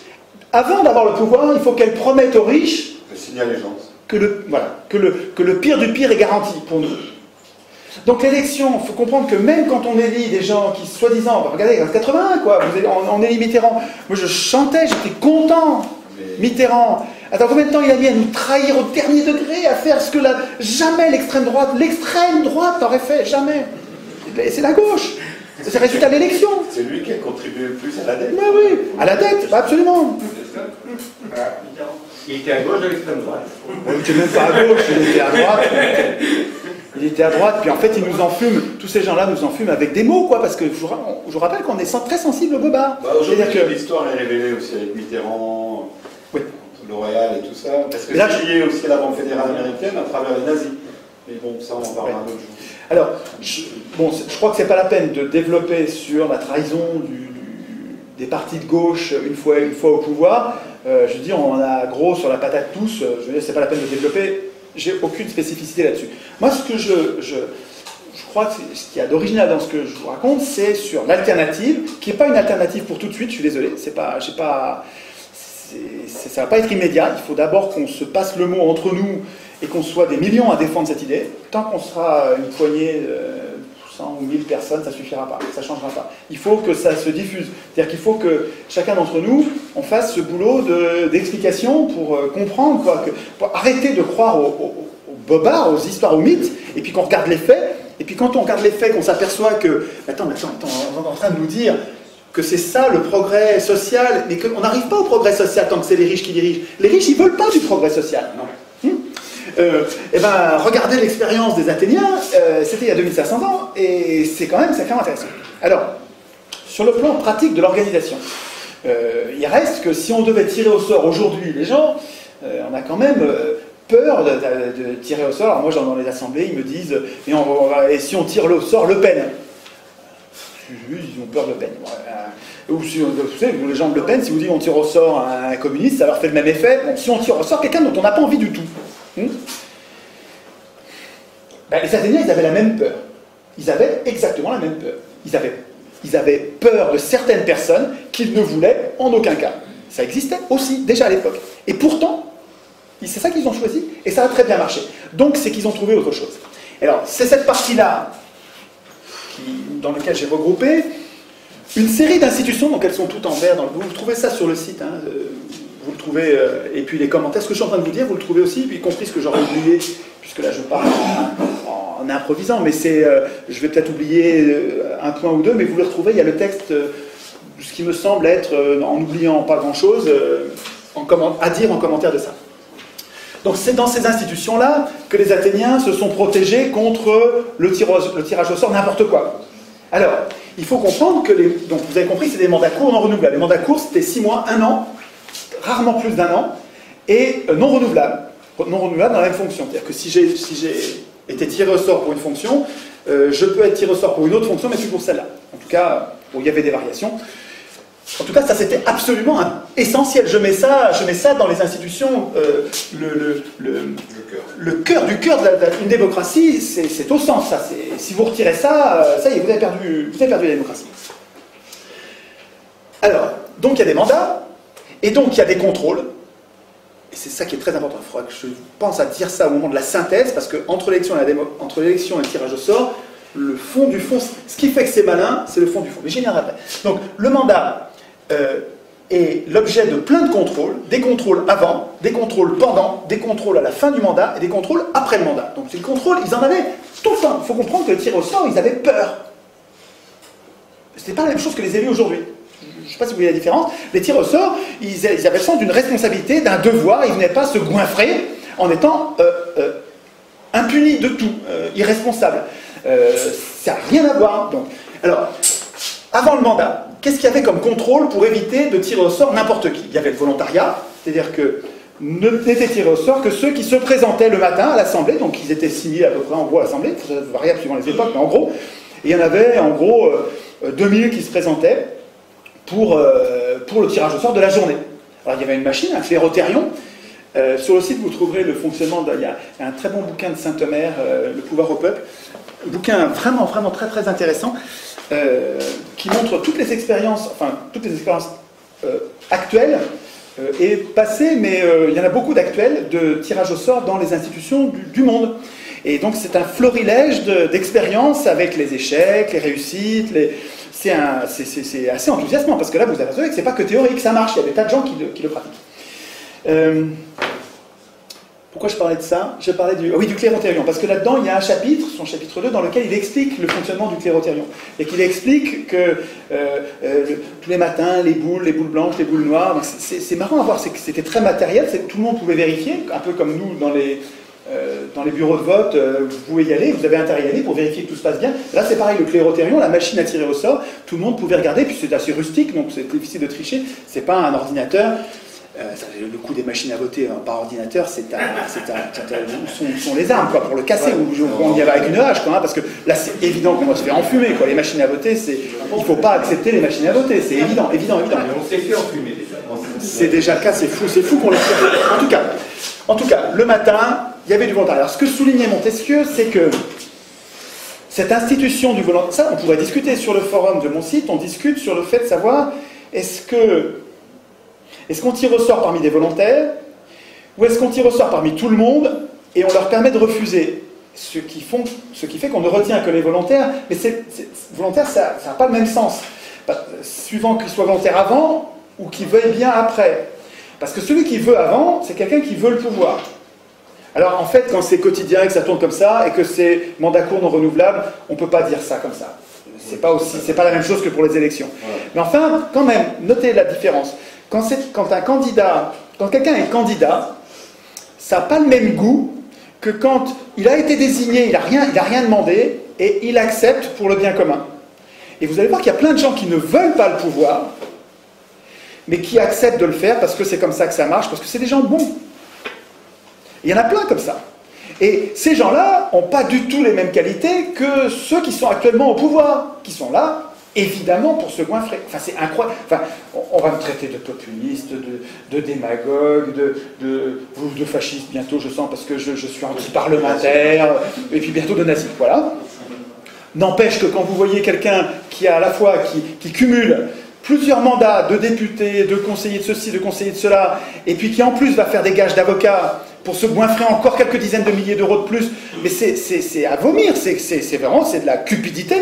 avant d'avoir le pouvoir, il faut qu'elle promette aux riches que le pire du pire est garanti pour nous. Donc l'élection, il faut comprendre que même quand on élit des gens qui, soi-disant, regardez, en 81, quoi, on élit Mitterrand. Moi je chantais, j'étais content. Mitterrand. Attends, combien de temps il a mis à nous trahir au dernier degré, à faire ce que jamais l'extrême droite n'aurait fait, jamais. C'est la gauche. C'est le résultat de l'élection. C'est lui qui a contribué le plus à la dette. Ben oui, à la dette, absolument. Il était à gauche de l'extrême droite. Il n'était même pas à gauche, il était à droite. Il était à droite, puis en fait, il nous enfume, tous ces gens-là nous enfument avec des mots, quoi, parce que je vous rappelle qu'on est très sensible au bobard. Aujourd'hui, l'histoire est révélée aussi avec Mitterrand, oui. L'Oréal et tout ça, parce que c'est lié aussi à la Banque fédérale américaine à travers les nazis. Mais bon, ça, on en parlera un autre jour. Alors, je crois que c'est pas la peine de développer sur la trahison des partis de gauche une fois au pouvoir. Je dis, on en a gros sur la patate tous. Je veux dire, c'est pas la peine de développer. J'ai aucune spécificité là-dessus. Moi, ce que je crois que ce qu'il y a d'original dans ce que je vous raconte, c'est sur l'alternative, qui n'est pas une alternative pour tout de suite, je suis désolé, ça ne va pas être immédiat, il faut d'abord qu'on se passe le mot entre nous et qu'on soit des millions à défendre cette idée. Tant qu'on sera une poignée, 100 ou 1000 personnes, ça ne suffira pas, ça ne changera pas. Il faut que ça se diffuse, c'est-à-dire qu'il faut que chacun d'entre nous, on fasse ce boulot d'explication pour comprendre, quoi, pour arrêter de croire aux bobards, aux histoires, aux mythes, et puis qu'on regarde les faits, et puis quand on regarde les faits, qu'on s'aperçoit que, attends, on est en train de nous dire que c'est ça le progrès social, mais qu'on n'arrive pas au progrès social tant que c'est les riches qui dirigent. Les riches, ils ne veulent pas du progrès social. Non. Eh ben, regardez l'expérience des Athéniens, c'était il y a 2500 ans, et c'est quand même sacrément intéressant. Alors, sur le plan pratique de l'organisation, il reste que si on devait tirer au sort aujourd'hui les gens, on a quand même peur de tirer au sort. Alors moi, dans les assemblées, ils me disent, et si on tire au sort Le Pen? Ils ont peur de Le Pen. Ou si, vous savez, les gens de Le Pen, si vous dites on tire au sort un communiste, ça leur fait le même effet. Bon, si on tire au sort quelqu'un dont on n'a pas envie du tout. Les Athéniens, ils avaient la même peur. Ils avaient exactement la même peur. Ils avaient peur de certaines personnes qu'ils ne voulaient en aucun cas. Ça existait aussi, déjà à l'époque. Et pourtant, c'est ça qu'ils ont choisi, et ça a très bien marché. Donc, c'est qu'ils ont trouvé autre chose. Alors, c'est cette partie-là dans laquelle j'ai regroupé une série d'institutions, donc elles sont toutes en vert. Vous trouvez ça sur le site, hein, vous le trouvez, et puis les commentaires, ce que je suis en train de vous dire, vous le trouvez aussi, y compris ce que j'aurais oublié, puisque là je parle en improvisant, mais je vais peut-être oublier un point ou deux, mais vous le retrouvez, il y a le texte, ce qui me semble être, en oubliant pas grand-chose, à dire en commentaire de ça. Donc c'est dans ces institutions-là que les Athéniens se sont protégés contre le tirage au sort, n'importe quoi. Alors, il faut comprendre que donc vous avez compris, c'est des mandats courts non renouvelables. Les mandats courts, c'était 6 mois, 1 an, rarement plus d'1 an, et non renouvelables. Non renouvelables dans la même fonction. C'est-à-dire que si j'ai été tiré au sort pour une fonction, je peux être tiré au sort pour une autre fonction, mais plus pour celle-là. En tout cas, il y avait des variations. En tout cas, ça c'était absolument essentiel. Je mets ça dans les institutions. Le cœur d'une démocratie, c'est au centre. Ça, si vous retirez ça, ça y est, vous avez perdu la démocratie. Alors, donc il y a des mandats, et donc il y a des contrôles. Et c'est ça qui est très important. Il faudra que je pense à dire ça au moment de la synthèse, parce qu'entre l'élection et le tirage au sort, le fond du fond, ce qui fait que c'est malin, c'est le fond du fond. Mais j'y viendrai après. Donc, le mandat est l'objet de plein de contrôles, des contrôles avant, des contrôles pendant, des contrôles à la fin du mandat et des contrôles après le mandat. Donc, ces contrôles, ils en avaient tout le temps. Il faut comprendre que le tir au sort, ils avaient peur. C'était pas la même chose que les élus aujourd'hui. Je ne sais pas si vous voyez la différence. Les tirs au sort, ils avaient le sens d'une responsabilité, d'un devoir. Ils ne venaient pas se goinfrer en étant impunis de tout, irresponsables. Ça n'a rien à voir. Donc, alors, avant le mandat, qu'est-ce qu'il y avait comme contrôle pour éviter de tirer au sort n'importe qui? Il y avait le volontariat, c'est-à-dire que n'étaient tirés au sort que ceux qui se présentaient le matin à l'Assemblée, donc ils étaient 6000 à peu près en gros à l'Assemblée, ça variable suivant les époques, mais en gros, et il y en avait en gros 2000 qui se présentaient pour le tirage au sort de la journée. Alors il y avait une machine, un clérotérion. Sur le site, vous trouverez le fonctionnement. Il y a un très bon bouquin de Saint-Omer, Le pouvoir au peuple. Un bouquin vraiment, vraiment très, très intéressant qui montre toutes les expériences, actuelles et passées, mais il y en a beaucoup d'actuelles de tirage au sort dans les institutions du monde. Et donc c'est un florilège d'expériences avec les échecs, les réussites, c'est assez enthousiasmant, parce que là, vous avez vu que c'est pas que théorique, ça marche, il y a des tas de gens qui le pratiquent. Pourquoi je parlais de ça? Je parlais du clérotérion, parce que là-dedans, il y a un chapitre, son chapitre 2, dans lequel il explique le fonctionnement du clérotérion. Et qu'il explique que tous les matins, les boules blanches, les boules noires, c'est marrant à voir, c'était très matériel, tout le monde pouvait vérifier, un peu comme nous dans les bureaux de vote, vous pouvez y aller, vous avez intérêt à y aller pour vérifier que tout se passe bien. Là, c'est pareil, le clérotérion, la machine à tirer au sort, tout le monde pouvait regarder, puis c'est assez rustique, donc c'est difficile de tricher, c'est pas un ordinateur. Le coût des machines à voter par ordinateur, sont les armes, quoi, pour le casser, on y va avec une hache, quoi, hein, parce que là, c'est évident qu'on va se faire enfumer, quoi. Les machines à voter, il ne faut pas accepter les machines à voter, c'est évident. Mais on s'est fait enfumer déjà. C'est déjà le cas, c'est fou qu'on le fasse. En tout cas, le matin, il y avait du volontariat. Alors, ce que soulignait Montesquieu, c'est que cette institution du volontariat, ça on pourrait discuter sur le forum de mon site, on discute sur le fait de savoir est-ce qu'on tire au sort parmi des volontaires ou est-ce qu'on tire au sort parmi tout le monde et on leur permet de refuser, ce qui fait qu'on ne retient que les volontaires, mais volontaire ça n'a pas le même sens, suivant qu'ils soient volontaires avant ou qu'ils veuillent bien après. Parce que celui qui veut avant, c'est quelqu'un qui veut le pouvoir. Alors en fait, quand c'est quotidien et que ça tourne comme ça, et que c'est mandat court non renouvelable, on ne peut pas dire ça comme ça. C'est pas la même chose que pour les élections. Mais enfin, quand même, notez la différence. Quand quelqu'un est candidat, ça n'a pas le même goût que quand il a été désigné, il n'a rien demandé, et il accepte pour le bien commun. Et vous allez voir qu'il y a plein de gens qui ne veulent pas le pouvoir, mais qui acceptent de le faire parce que c'est comme ça que ça marche, parce que c'est des gens bons. Il y en a plein comme ça. Et ces gens-là n'ont pas du tout les mêmes qualités que ceux qui sont actuellement au pouvoir, qui sont là, évidemment, pour se goinfrer. Enfin, c'est incroyable. Enfin, on va me traiter de populiste, de démagogue, de fasciste bientôt, je sens, parce que je suis anti-parlementaire, et puis bientôt de nazi. Voilà. N'empêche que quand vous voyez quelqu'un qui a à la fois, qui cumule plusieurs mandats de député, de conseiller de ceci, de conseiller de cela, et puis qui en plus va faire des gages d'avocat pour se goinfrer encore quelques dizaines de milliers d'euros de plus, mais c'est à vomir, c'est vraiment de la cupidité.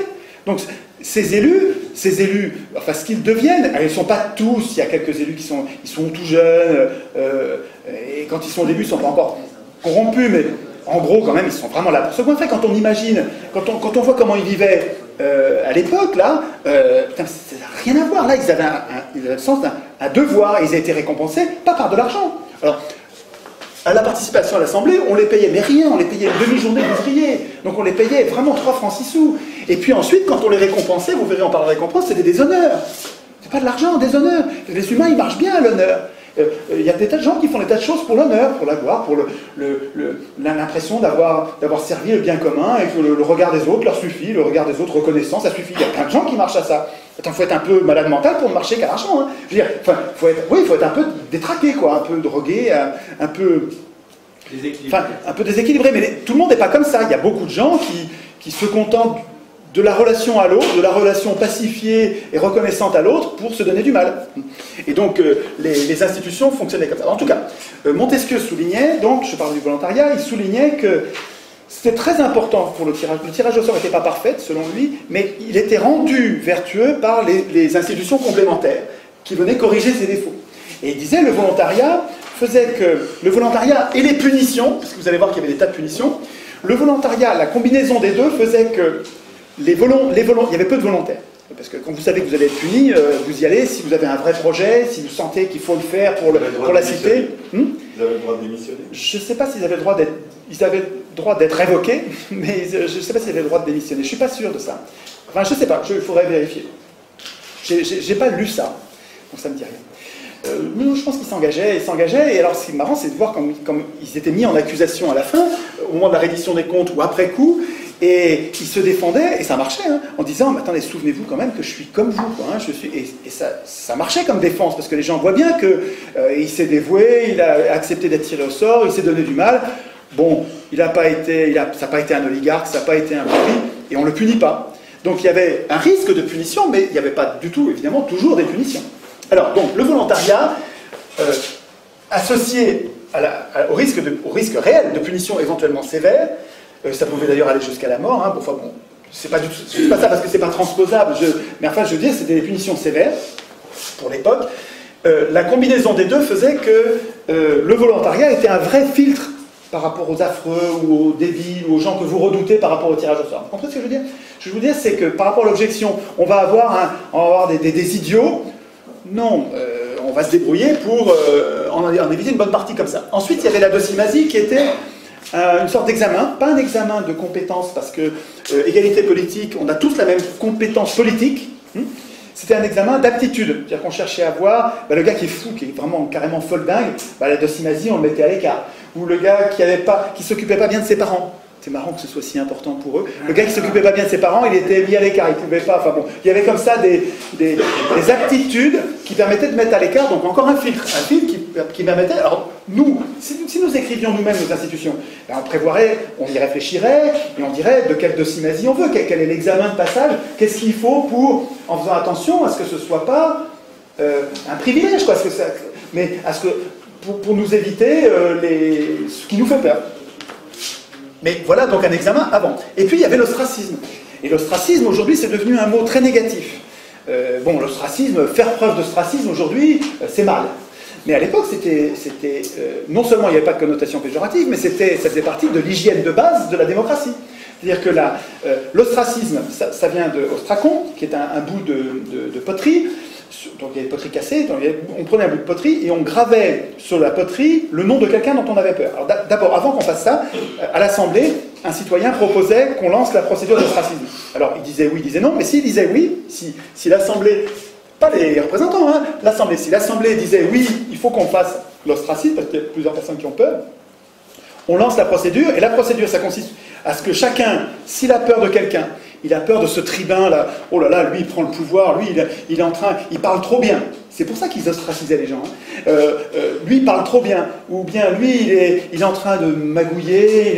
Donc ces élus, enfin ce qu'ils deviennent, ils ne sont pas tous, il y a quelques élus qui sont tout jeunes, et quand ils sont au début, ils ne sont pas encore corrompus, mais en gros quand même, ils sont vraiment là pour se goinfrer. Quand on imagine, quand on voit comment ils vivaient à l'époque, là, putain, ça n'a rien à voir. Là, ils avaient le sens d'un devoir, ils avaient été récompensés, pas par de l'argent. Alors, à la participation à l'Assemblée, on les payait, mais rien, on les payait une demi-journée d'ouvrier. Donc on les payait vraiment 3 francs 6 sous. Et puis ensuite, quand on les récompensait, vous verrez en parlant de récompense, c'était des honneurs. C'est pas de l'argent, des honneurs. Les humains, ils marchent bien à l'honneur. Il y a des tas de gens qui font des tas de choses pour l'honneur, pour la gloire, pour l'impression d'avoir servi le bien commun et que le regard des autres leur suffit, le regard des autres reconnaissant, ça suffit. Il y a plein de gens qui marchent à ça. Attends, il faut être un peu malade mental pour ne marcher qu'à l'argent. Hein. Je veux dire, faut être un peu détraqué, quoi, un peu drogué, un peu déséquilibré. Mais tout le monde n'est pas comme ça. Il y a beaucoup de gens qui se contentent de la relation à l'autre, de la relation pacifiée et reconnaissante à l'autre pour se donner du mal. Et donc les institutions fonctionnaient comme ça. En tout cas, Montesquieu soulignait, donc je parle du volontariat, il soulignait que c'était très important pour le tirage. Le tirage au sort n'était pas parfait, selon lui, mais il était rendu vertueux par les institutions complémentaires qui venaient corriger ses défauts. Et il disait le volontariat faisait que le volontariat et les punitions, parce que vous allez voir qu'il y avait des tas de punitions, le volontariat, la combinaison des deux faisait que il y avait peu de volontaires. Parce que quand vous savez que vous allez être puni, vous y allez si vous avez un vrai projet, si vous sentez qu'il faut le faire pour la cité. Vous avez le droit de démissionner? Je ne sais pas s'ils avaient le droit d'être révoqués, mais je ne sais pas s'ils avaient le droit de démissionner. Je ne suis pas sûr de ça. Enfin, je ne sais pas, il faudrait vérifier. Je n'ai pas lu ça, donc ça ne me dit rien. Mais je pense qu'ils s'engageaient, et alors ce qui est marrant, c'est de voir comme ils étaient mis en accusation à la fin, au moment de la reddition des comptes ou après coup, et ils se défendaient, et ça marchait, hein, en disant, mais attendez, souvenez-vous quand même que je suis comme vous, quoi, hein, et ça marchait comme défense, parce que les gens voient bien qu'il s'est dévoué, il a accepté d'être tiré au sort, il s'est donné du mal. Bon, ça n'a pas été un oligarque, ça n'a pas été un pourri, et on ne le punit pas. Donc il y avait un risque de punition, mais il n'y avait pas du tout, évidemment, toujours des punitions. Alors, donc, le volontariat, associé au risque réel de punition éventuellement sévère, ça pouvait d'ailleurs aller jusqu'à la mort, hein, enfin bon, c'est pas ça parce que c'est pas transposable, mais enfin je veux dire, c'était des punitions sévères, pour l'époque. La combinaison des deux faisait que le volontariat était un vrai filtre par rapport aux affreux, ou aux débiles, ou aux gens que vous redoutez par rapport au tirage au sort. Vous comprenez ce que je veux dire? Ce que je veux dire, c'est que par rapport à l'objection, on va avoir des idiots. Non, on va se débrouiller pour en éviter une bonne partie comme ça. Ensuite, il y avait la docimasie qui était une sorte d'examen, pas un examen de compétences, parce que égalité politique, on a tous la même compétence politique. C'était un examen d'aptitude, c'est-à-dire qu'on cherchait à voir le gars qui est fou, qui est vraiment carrément folle dingue, la docimasie, on le mettait à l'écart. Ou le gars qui s'occupait pas bien de ses parents. C'est marrant que ce soit si important pour eux. Le gars qui s'occupait pas bien de ses parents, il était mis à l'écart, il pouvait pas. Enfin bon, il y avait comme ça des aptitudes qui permettaient de mettre à l'écart, donc encore un filtre qui permettait. Alors nous, si nous écrivions nous-mêmes nos institutions, ben on prévoirait, on y réfléchirait, et on dirait de quelle docimasie on veut, quel est l'examen de passage, qu'est-ce qu'il faut pour, en faisant attention à ce que ce ne soit pas un privilège, quoi, mais à ce que, pour nous éviter ce qui nous fait peur. Mais voilà donc un examen avant. Et puis il y avait l'ostracisme. Et l'ostracisme, aujourd'hui, c'est devenu un mot très négatif. Bon, l'ostracisme, faire preuve d'ostracisme, aujourd'hui, c'est mal. Mais à l'époque, c'était non seulement il n'y avait pas de connotation péjorative, mais ça faisait partie de l'hygiène de base de la démocratie. C'est-à-dire que l'ostracisme, ça vient de ostracon, qui est un bout de poterie. Donc il y avait des poteries cassées, on prenait un bout de poterie et on gravait sur la poterie le nom de quelqu'un dont on avait peur. Alors d'abord, avant qu'on fasse ça, à l'Assemblée, un citoyen proposait qu'on lance la procédure d'ostracisme. Alors il disait oui, il disait non, mais s'il disait oui, si l'Assemblée, pas les représentants, hein, l'Assemblée, si l'Assemblée disait oui, il faut qu'on fasse l'ostracisme, parce qu'il y a plusieurs personnes qui ont peur, on lance la procédure, et la procédure, ça consiste à ce que chacun, s'il a peur de quelqu'un, il a peur de ce tribun là, oh là là, lui il prend le pouvoir, lui il est en train, il parle trop bien. C'est pour ça qu'ils ostracisaient les gens. Hein. Lui il parle trop bien, ou bien lui il est en train de magouiller,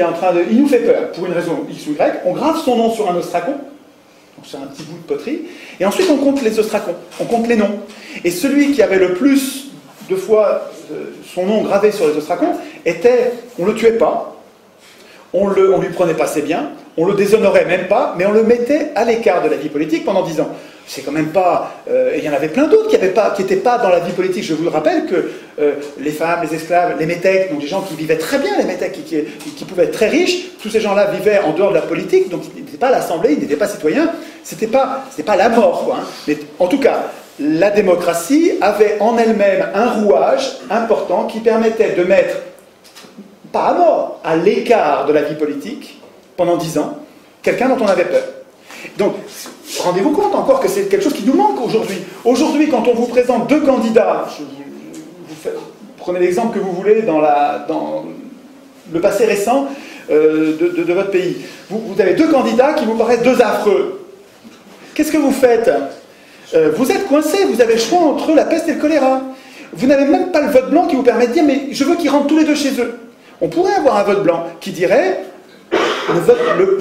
il nous fait peur, pour une raison X ou Y. On grave son nom sur un ostracon, donc sur un petit bout de poterie, et ensuite on compte les ostracons, on compte les noms. Et celui qui avait le plus de fois son nom gravé sur les ostracons, on le tuait pas, on lui prenait pas ses biens, on le déshonorait même pas, mais on le mettait à l'écart de la vie politique pendant 10 ans. C'est quand même pas... et il y en avait plein d'autres qui n'étaient pas dans la vie politique. Je vous le rappelle que les femmes, les esclaves, les métèques, donc des gens qui vivaient très bien, les métèques qui pouvaient être très riches, tous ces gens-là vivaient en dehors de la politique, donc ils n'étaient pas à l'Assemblée, ils n'étaient pas citoyens, c'était pas la mort, quoi. Hein. Mais en tout cas, la démocratie avait en elle-même un rouage important qui permettait de mettre, pas à mort, à l'écart de la vie politique, pendant 10 ans, quelqu'un dont on avait peur. Donc, rendez-vous compte encore que c'est quelque chose qui nous manque aujourd'hui. Aujourd'hui, quand on vous présente 2 candidats, prenez l'exemple que vous voulez dans le passé récent de votre pays, vous avez 2 candidats qui vous paraissent 2 affreux. Qu'est-ce que vous faites ? Vous êtes coincé, vous avez le choix entre la peste et le choléra. Vous n'avez même pas le vote blanc qui vous permet de dire « mais je veux qu'ils rentrent tous les 2 chez eux ». On pourrait avoir un vote blanc qui dirait...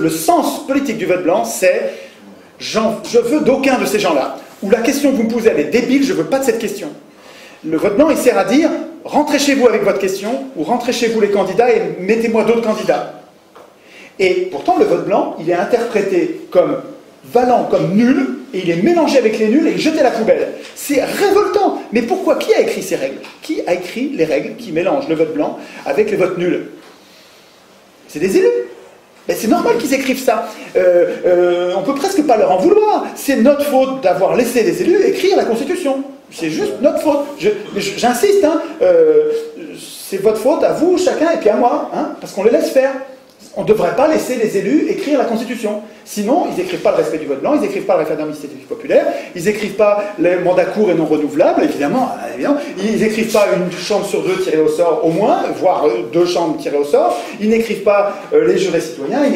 Le sens politique du vote blanc, c'est je veux d'aucun de ces gens-là. Ou la question que vous me posez, elle est débile, je ne veux pas de cette question. Le vote blanc, il sert à dire rentrez chez vous avec votre question, ou rentrez chez vous les candidats et mettez-moi d'autres candidats. Et pourtant, le vote blanc, il est interprété comme valant, comme nul, et il est mélangé avec les nuls et jeté à la poubelle. C'est révoltant. Mais pourquoi ? Qui a écrit ces règles ? Qui a écrit les règles qui mélangent le vote blanc avec les votes nuls ? C'est des élus. Mais c'est normal qu'ils écrivent ça. On peut presque pas leur en vouloir. C'est notre faute d'avoir laissé les élus écrire la Constitution. C'est juste notre faute. J'insiste, hein, c'est votre faute à vous, chacun, et puis à moi, hein, parce qu'on les laisse faire. On ne devrait pas laisser les élus écrire la Constitution. Sinon, ils n'écrivent pas le respect du vote blanc, ils n'écrivent pas le référendum d'initiative populaire, ils n'écrivent pas les mandats courts et non renouvelables, évidemment, ils n'écrivent pas une chambre sur 2 tirée au sort au moins, voire 2 chambres tirées au sort, ils n'écrivent pas les jurés citoyens, ils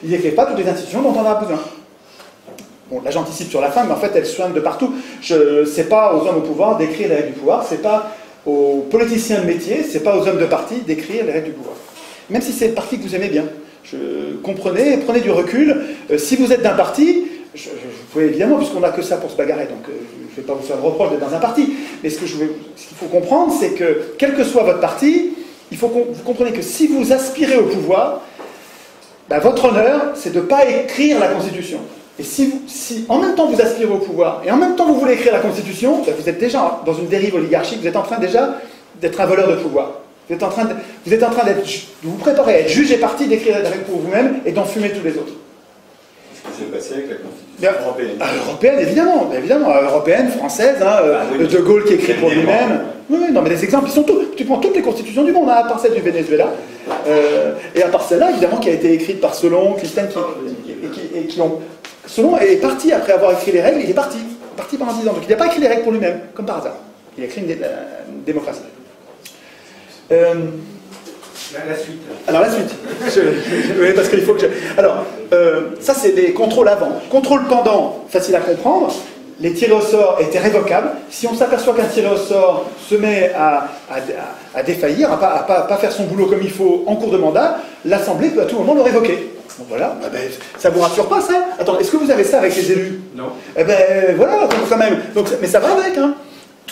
n'écrivent pas toutes les institutions dont on a besoin. Bon, là j'anticipe sur la fin, mais en fait elles soignent de partout. C'est pas aux hommes au pouvoir d'écrire les règles du pouvoir, c'est pas aux politiciens de métier, c'est pas aux hommes de parti d'écrire les règles du pouvoir. Même si c'est le parti que vous aimez bien. Comprenez, prenez du recul. Si vous êtes d'un parti, vous pouvez évidemment, puisqu'on n'a que ça pour se bagarrer, donc je ne vais pas vous faire le reproche d'être dans un parti, mais ce qu'il faut comprendre, c'est que, quel que soit votre parti, il faut que vous compreniez que si vous aspirez au pouvoir, ben, votre honneur, c'est de ne pas écrire la Constitution. Et si en même temps vous aspirez au pouvoir, et en même temps vous voulez écrire la Constitution, ben, vous êtes déjà dans une dérive oligarchique, vous êtes en train déjà d'être un voleur de pouvoir. Vous êtes en train de vous préparer à être juge et parti, d'écrire des règles pour vous-même et d'enfumer tous les autres. Ce qui s'est passé avec la Constitution européenne. Européenne, évidemment, européenne, française, hein, oui. De Gaulle qui écrit pour lui-même. Oui, non, mais les exemples, ils sont tous. Tu prends toutes les constitutions du monde, hein, à part celle du Venezuela, et à part celle-là, évidemment, qui a été écrite par Solon, Christine, qui ont. Solon est parti après avoir écrit les règles, il est parti pendant 10 ans. Donc il n'a pas écrit les règles pour lui-même, comme par hasard. Il a écrit une démocratie. La suite. Alors la suite. Oui, parce qu'il faut que Alors, ça c'est les contrôles avant. Contrôle pendant, facile à comprendre. les tirés au sort étaient révocables. Si on s'aperçoit qu'un tiré au sort se met à défaillir, à pas faire son boulot comme il faut en cours de mandat, l'Assemblée peut à tout moment le révoquer. Donc voilà, ça vous rassure pas ça? Attends, est-ce que vous avez ça avec les élus? Non. Eh ben voilà, quand même. Donc, mais ça va avec, hein.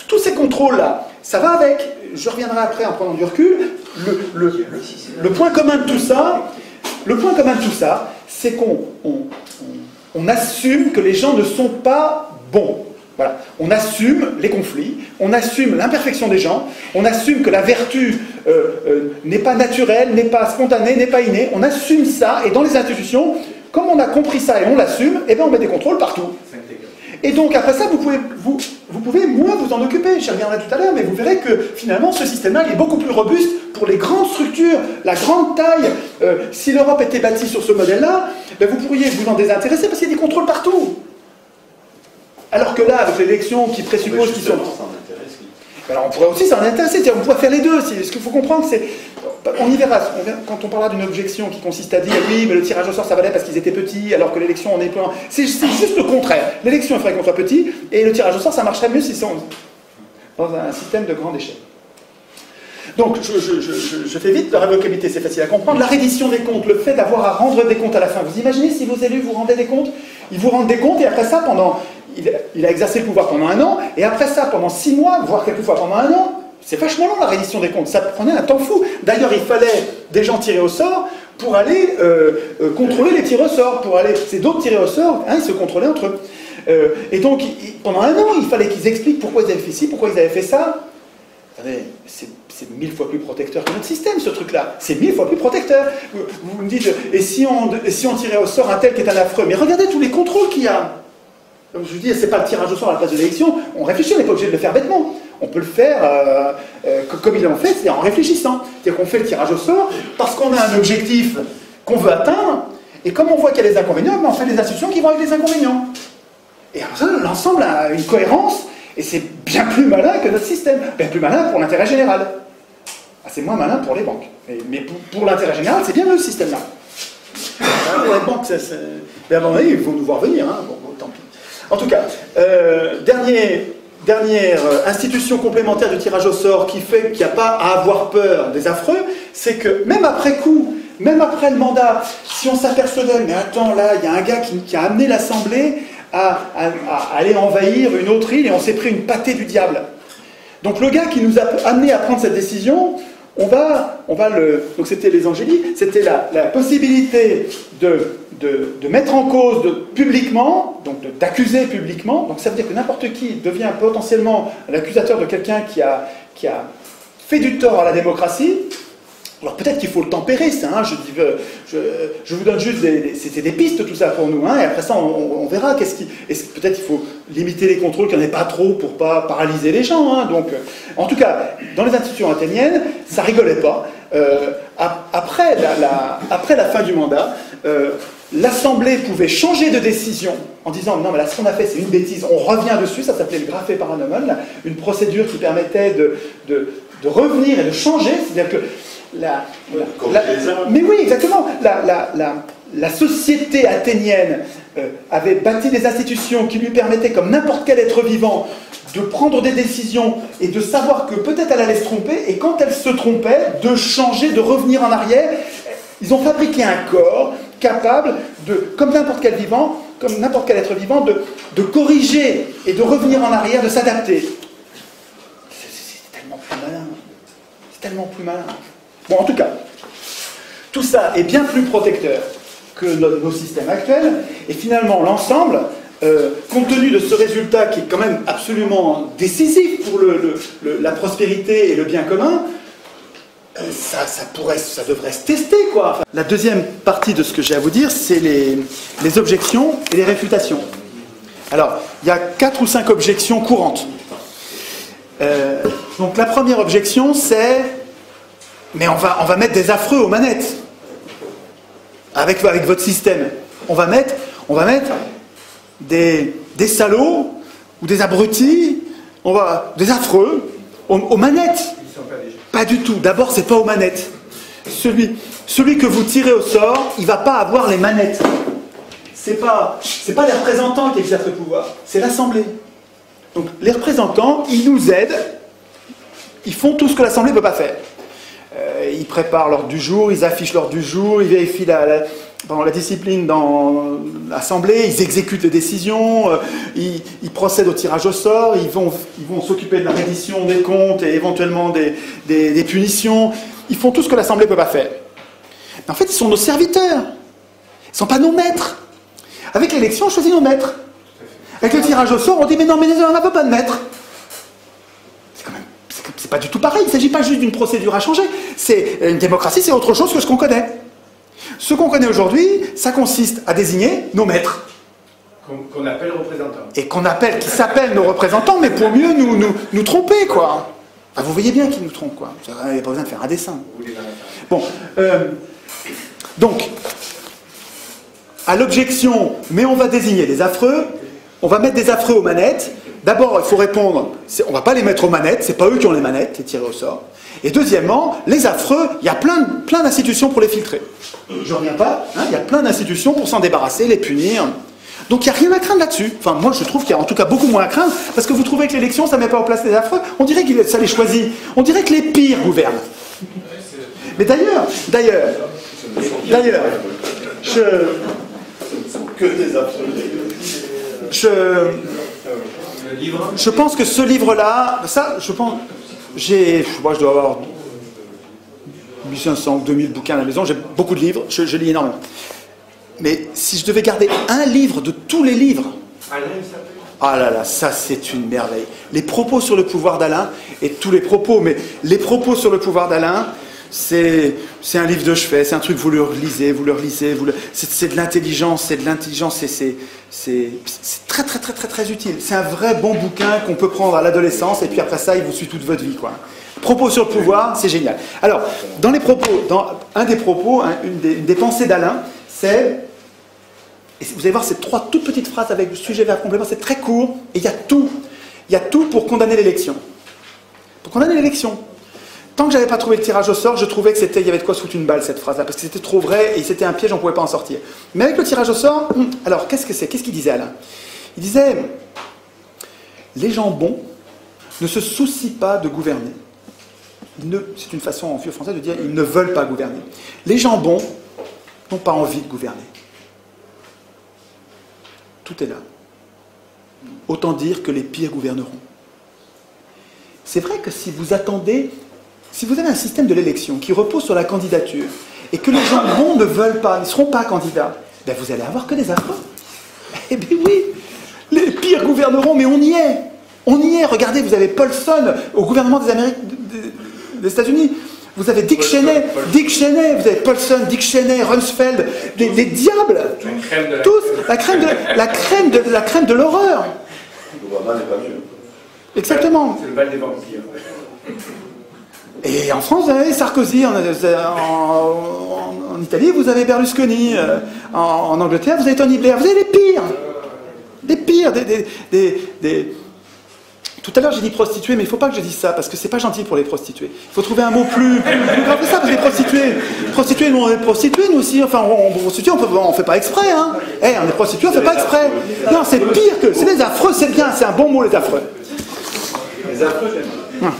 Tous ces contrôles-là, ça va avec. Je reviendrai après en prenant du recul. Le point commun de tout ça, c'est qu'on assume que les gens ne sont pas bons. Voilà. On assume les conflits, on assume l'imperfection des gens, on assume que la vertu n'est pas naturelle, n'est pas spontanée, n'est pas innée. On assume ça, et dans les institutions, comme on a compris ça et on l'assume, eh ben on met des contrôles partout. Et donc après ça, vous pouvez moins vous en occuper, j'y reviendrai tout à l'heure, mais vous verrez que finalement ce système-là il est beaucoup plus robuste pour les grandes structures, la grande taille. Si l'Europe était bâtie sur ce modèle-là, ben vous pourriez vous en désintéresser parce qu'il y a des contrôles partout. Alors que là, avec l'élection qui présuppose qu'ils sont... Alors on pourrait aussi s'en intéresser, on pourrait faire les deux. Ce qu'il faut comprendre, c'est... On y verra, quand on parlera d'une objection qui consiste à dire oui, mais le tirage au sort ça valait parce qu'ils étaient petits, alors que l'élection on est plein. C'est juste le contraire. L'élection il faudrait qu'on soit petit, et le tirage au sort ça marcherait mieux si c'est dans un système de grande échelle. Donc je fais vite, la révocabilité c'est facile à comprendre. La reddition des comptes, le fait d'avoir à rendre des comptes à la fin. Vous imaginez si vos élus vous rendaient des comptes? Ils vous rendent des comptes et après ça, il a exercé le pouvoir pendant 1 an, et après ça, pendant 6 mois, voire quelquefois pendant 1 an, c'est vachement long la reddition des comptes, ça prenait un temps fou. D'ailleurs, il fallait des gens tirés au sort pour aller contrôler les tirs au sort, c'est d'autres tirés au sort, hein, ils se contrôlaient entre eux. Et donc, pendant 1 an, il fallait qu'ils expliquent pourquoi ils avaient fait ci, pourquoi ils avaient fait ça. C'est 1000 fois plus protecteur que notre système, ce truc-là. C'est 1000 fois plus protecteur. Vous me dites, et si on tirait au sort un tel qui est un affreux? Mais regardez tous les contrôles qu'il y a. Donc je vous dis, c'est pas le tirage au sort à la place de l'élection. On réfléchit, on n'est pas obligé de le faire bêtement. On peut le faire comme ils l'ont fait, c'est en réfléchissant. C'est-à-dire qu'on fait le tirage au sort parce qu'on a un objectif qu'on veut atteindre, et comme on voit qu'il y a des inconvénients, on fait des institutions qui vont avec les inconvénients. Et alors ça, l'ensemble a une cohérence, et c'est bien plus malin que notre système. Bien plus malin pour l'intérêt général. Ah, c'est moins malin pour les banques. Mais pour l'intérêt général, c'est bien le système-là. Pour les banques, mais à un moment donné, ils vont nous voir venir. Hein. Bon, tant pis. En tout cas, dernière institution complémentaire du tirage au sort qui fait qu'il n'y a pas à avoir peur des affreux, c'est que même après coup, même après le mandat, si on s'apercevait, mais attends, là, il y a un gars qui a amené l'Assemblée à aller envahir une autre île et on s'est pris une pâtée du diable. Donc le gars qui nous a amené à prendre cette décision, on va donc c'était les Angéliques, c'était la possibilité de mettre en cause publiquement, donc d'accuser publiquement, donc ça veut dire que n'importe qui devient potentiellement l'accusateur de quelqu'un qui a fait du tort à la démocratie. Alors peut-être qu'il faut le tempérer, ça, hein, je vous donne juste c'est des pistes tout ça pour nous, hein, et après ça on verra peut-être qu'il faut limiter les contrôles, qu'il n'y en ait pas trop pour pas paralyser les gens, hein, donc en tout cas dans les institutions athéniennes ça rigolait pas. Après la fin du mandat, l'Assemblée pouvait changer de décision en disant non mais là ce qu'on a fait c'est une bêtise, on revient dessus, ça s'appelait le graphé paranomon, une procédure qui permettait de revenir et de changer, c'est-à-dire que mais oui, exactement. La société athénienne avait bâti des institutions qui lui permettaient, comme n'importe quel être vivant, de prendre des décisions et de savoir que peut-être elle allait se tromper, et quand elle se trompait, de changer, de revenir en arrière. Ils ont fabriqué un corps capable comme n'importe quel être vivant, de corriger et de revenir en arrière, de s'adapter. C'est tellement plus malin. C'est tellement plus malin. Bon, en tout cas, tout ça est bien plus protecteur que nos systèmes actuels, et finalement, l'ensemble, compte tenu de ce résultat qui est quand même absolument décisif pour la prospérité et le bien commun, ça devrait se tester, quoi. Enfin, la deuxième partie de ce que j'ai à vous dire, c'est les objections et les réfutations. Alors, il y a 4 ou 5 objections courantes. Donc, la première objection, c'est... Mais on va mettre des affreux aux manettes avec votre système. On va mettre des salauds ou des abrutis, des affreux aux manettes. Pas du tout. D'abord, c'est pas aux manettes. Celui que vous tirez au sort, il va pas avoir les manettes. c'est pas les représentants qui exercent le pouvoir, c'est l'Assemblée. Donc les représentants, ils nous aident, ils font tout ce que l'Assemblée ne peut pas faire. Ils préparent l'ordre du jour, ils affichent l'ordre du jour, ils vérifient la discipline dans l'Assemblée, ils exécutent les décisions, ils procèdent au tirage au sort, ils vont s'occuper de la reddition des comptes et éventuellement des punitions. Ils font tout ce que l'Assemblée ne peut pas faire. Mais en fait, ils sont nos serviteurs. Ils ne sont pas nos maîtres. Avec l'élection, on choisit nos maîtres. Avec le tirage au sort, on dit mais non, mais on n'a pas de maître. C'est pas du tout pareil. Il ne s'agit pas juste d'une procédure à changer. C'est une démocratie, c'est autre chose que ce qu'on connaît. Ce qu'on connaît aujourd'hui, ça consiste à désigner nos maîtres. Qu'on appelle représentants. Et qui s'appellent nos représentants, mais pour mieux nous tromper, quoi. Enfin, vous voyez bien qu'ils nous trompent, quoi. Il n'y a pas besoin de faire un dessin. Bon. Donc, à l'objection, mais on va désigner des affreux, on va mettre des affreux aux manettes. D'abord, il faut répondre, on ne va pas les mettre aux manettes, c'est pas eux qui ont les manettes, les tirés au sort. Et deuxièmement, les affreux, il y a plein d'institutions pour les filtrer. Je ne reviens pas, il y a plein d'institutions pour s'en débarrasser, les punir. Donc il n'y a rien à craindre là-dessus. Enfin, moi je trouve qu'il y a en tout cas beaucoup moins à craindre, parce que vous trouvez que l'élection, ça ne met pas en place les affreux. On dirait que ça les choisit. On dirait que les pires gouvernent. Mais d'ailleurs, je pense que ce livre-là, ça, je pense, moi je dois avoir 1500 ou 2000 bouquins à la maison, j'ai beaucoup de livres, je lis énormément. Mais si je devais garder un livre de tous les livres, ah là là, ça c'est une merveille. Les propos sur le pouvoir d'Alain, et tous les propos, mais les propos sur le pouvoir d'Alain, c'est un livre de chevet, c'est un truc, vous le relisez, c'est de l'intelligence, c'est très très très très très utile. C'est un vrai bon bouquin qu'on peut prendre à l'adolescence, et puis après ça, il vous suit toute votre vie, quoi. Propos sur le pouvoir, c'est génial. Alors, dans un des propos, une des pensées d'Alain, c'est, et vous allez voir ces 3 toutes petites phrases avec le sujet, verbe, complément, c'est très court, et il y a tout pour condamner l'élection. Pour condamner l'élection. Tant que je n'avais pas trouvé le tirage au sort, je trouvais qu'il y avait de quoi se foutre une balle, cette phrase-là, parce que c'était trop vrai, et c'était un piège, on ne pouvait pas en sortir. Mais avec le tirage au sort, alors, qu'est-ce que c'est? Qu'est-ce qu'il disait, Alain? Il disait, les gens bons ne se soucient pas de gouverner. C'est une façon en vieux français de dire, ils ne veulent pas gouverner. Les gens bons n'ont pas envie de gouverner. Tout est là. Autant dire que les pires gouverneront. C'est vrai que si vous avez un système de l'élection qui repose sur la candidature, et que les gens bons ne veulent pas, ne seront pas candidats, ben vous allez avoir que des affreux. Eh bien oui, les pires gouverneront, mais on y est. On y est. Regardez, vous avez Paulson au gouvernement des États-Unis. Vous avez Dick Cheney, vous avez Paulson, Dick Cheney, Rumsfeld, les diables, tous, la crème de l'horreur. Obama n'est pas mieux. Exactement. C'est le bal des vampires. Et en France, vous avez Sarkozy, en Italie, vous avez Berlusconi, en Angleterre, vous avez Tony Blair, vous avez les pires. Des pires, Tout à l'heure, j'ai dit prostituées, mais il ne faut pas que je dise ça, parce que c'est pas gentil pour les prostituées. Il faut trouver un mot plus grave que ça, parce que les prostituées, nous on est prostituées, nous aussi, enfin, prostituées, on fait pas exprès, hein. On est prostituées, on fait pas exprès. Non, c'est pire que, c'est les affreux, c'est bien, c'est un bon mot, les affreux. Les affreux, j'aime.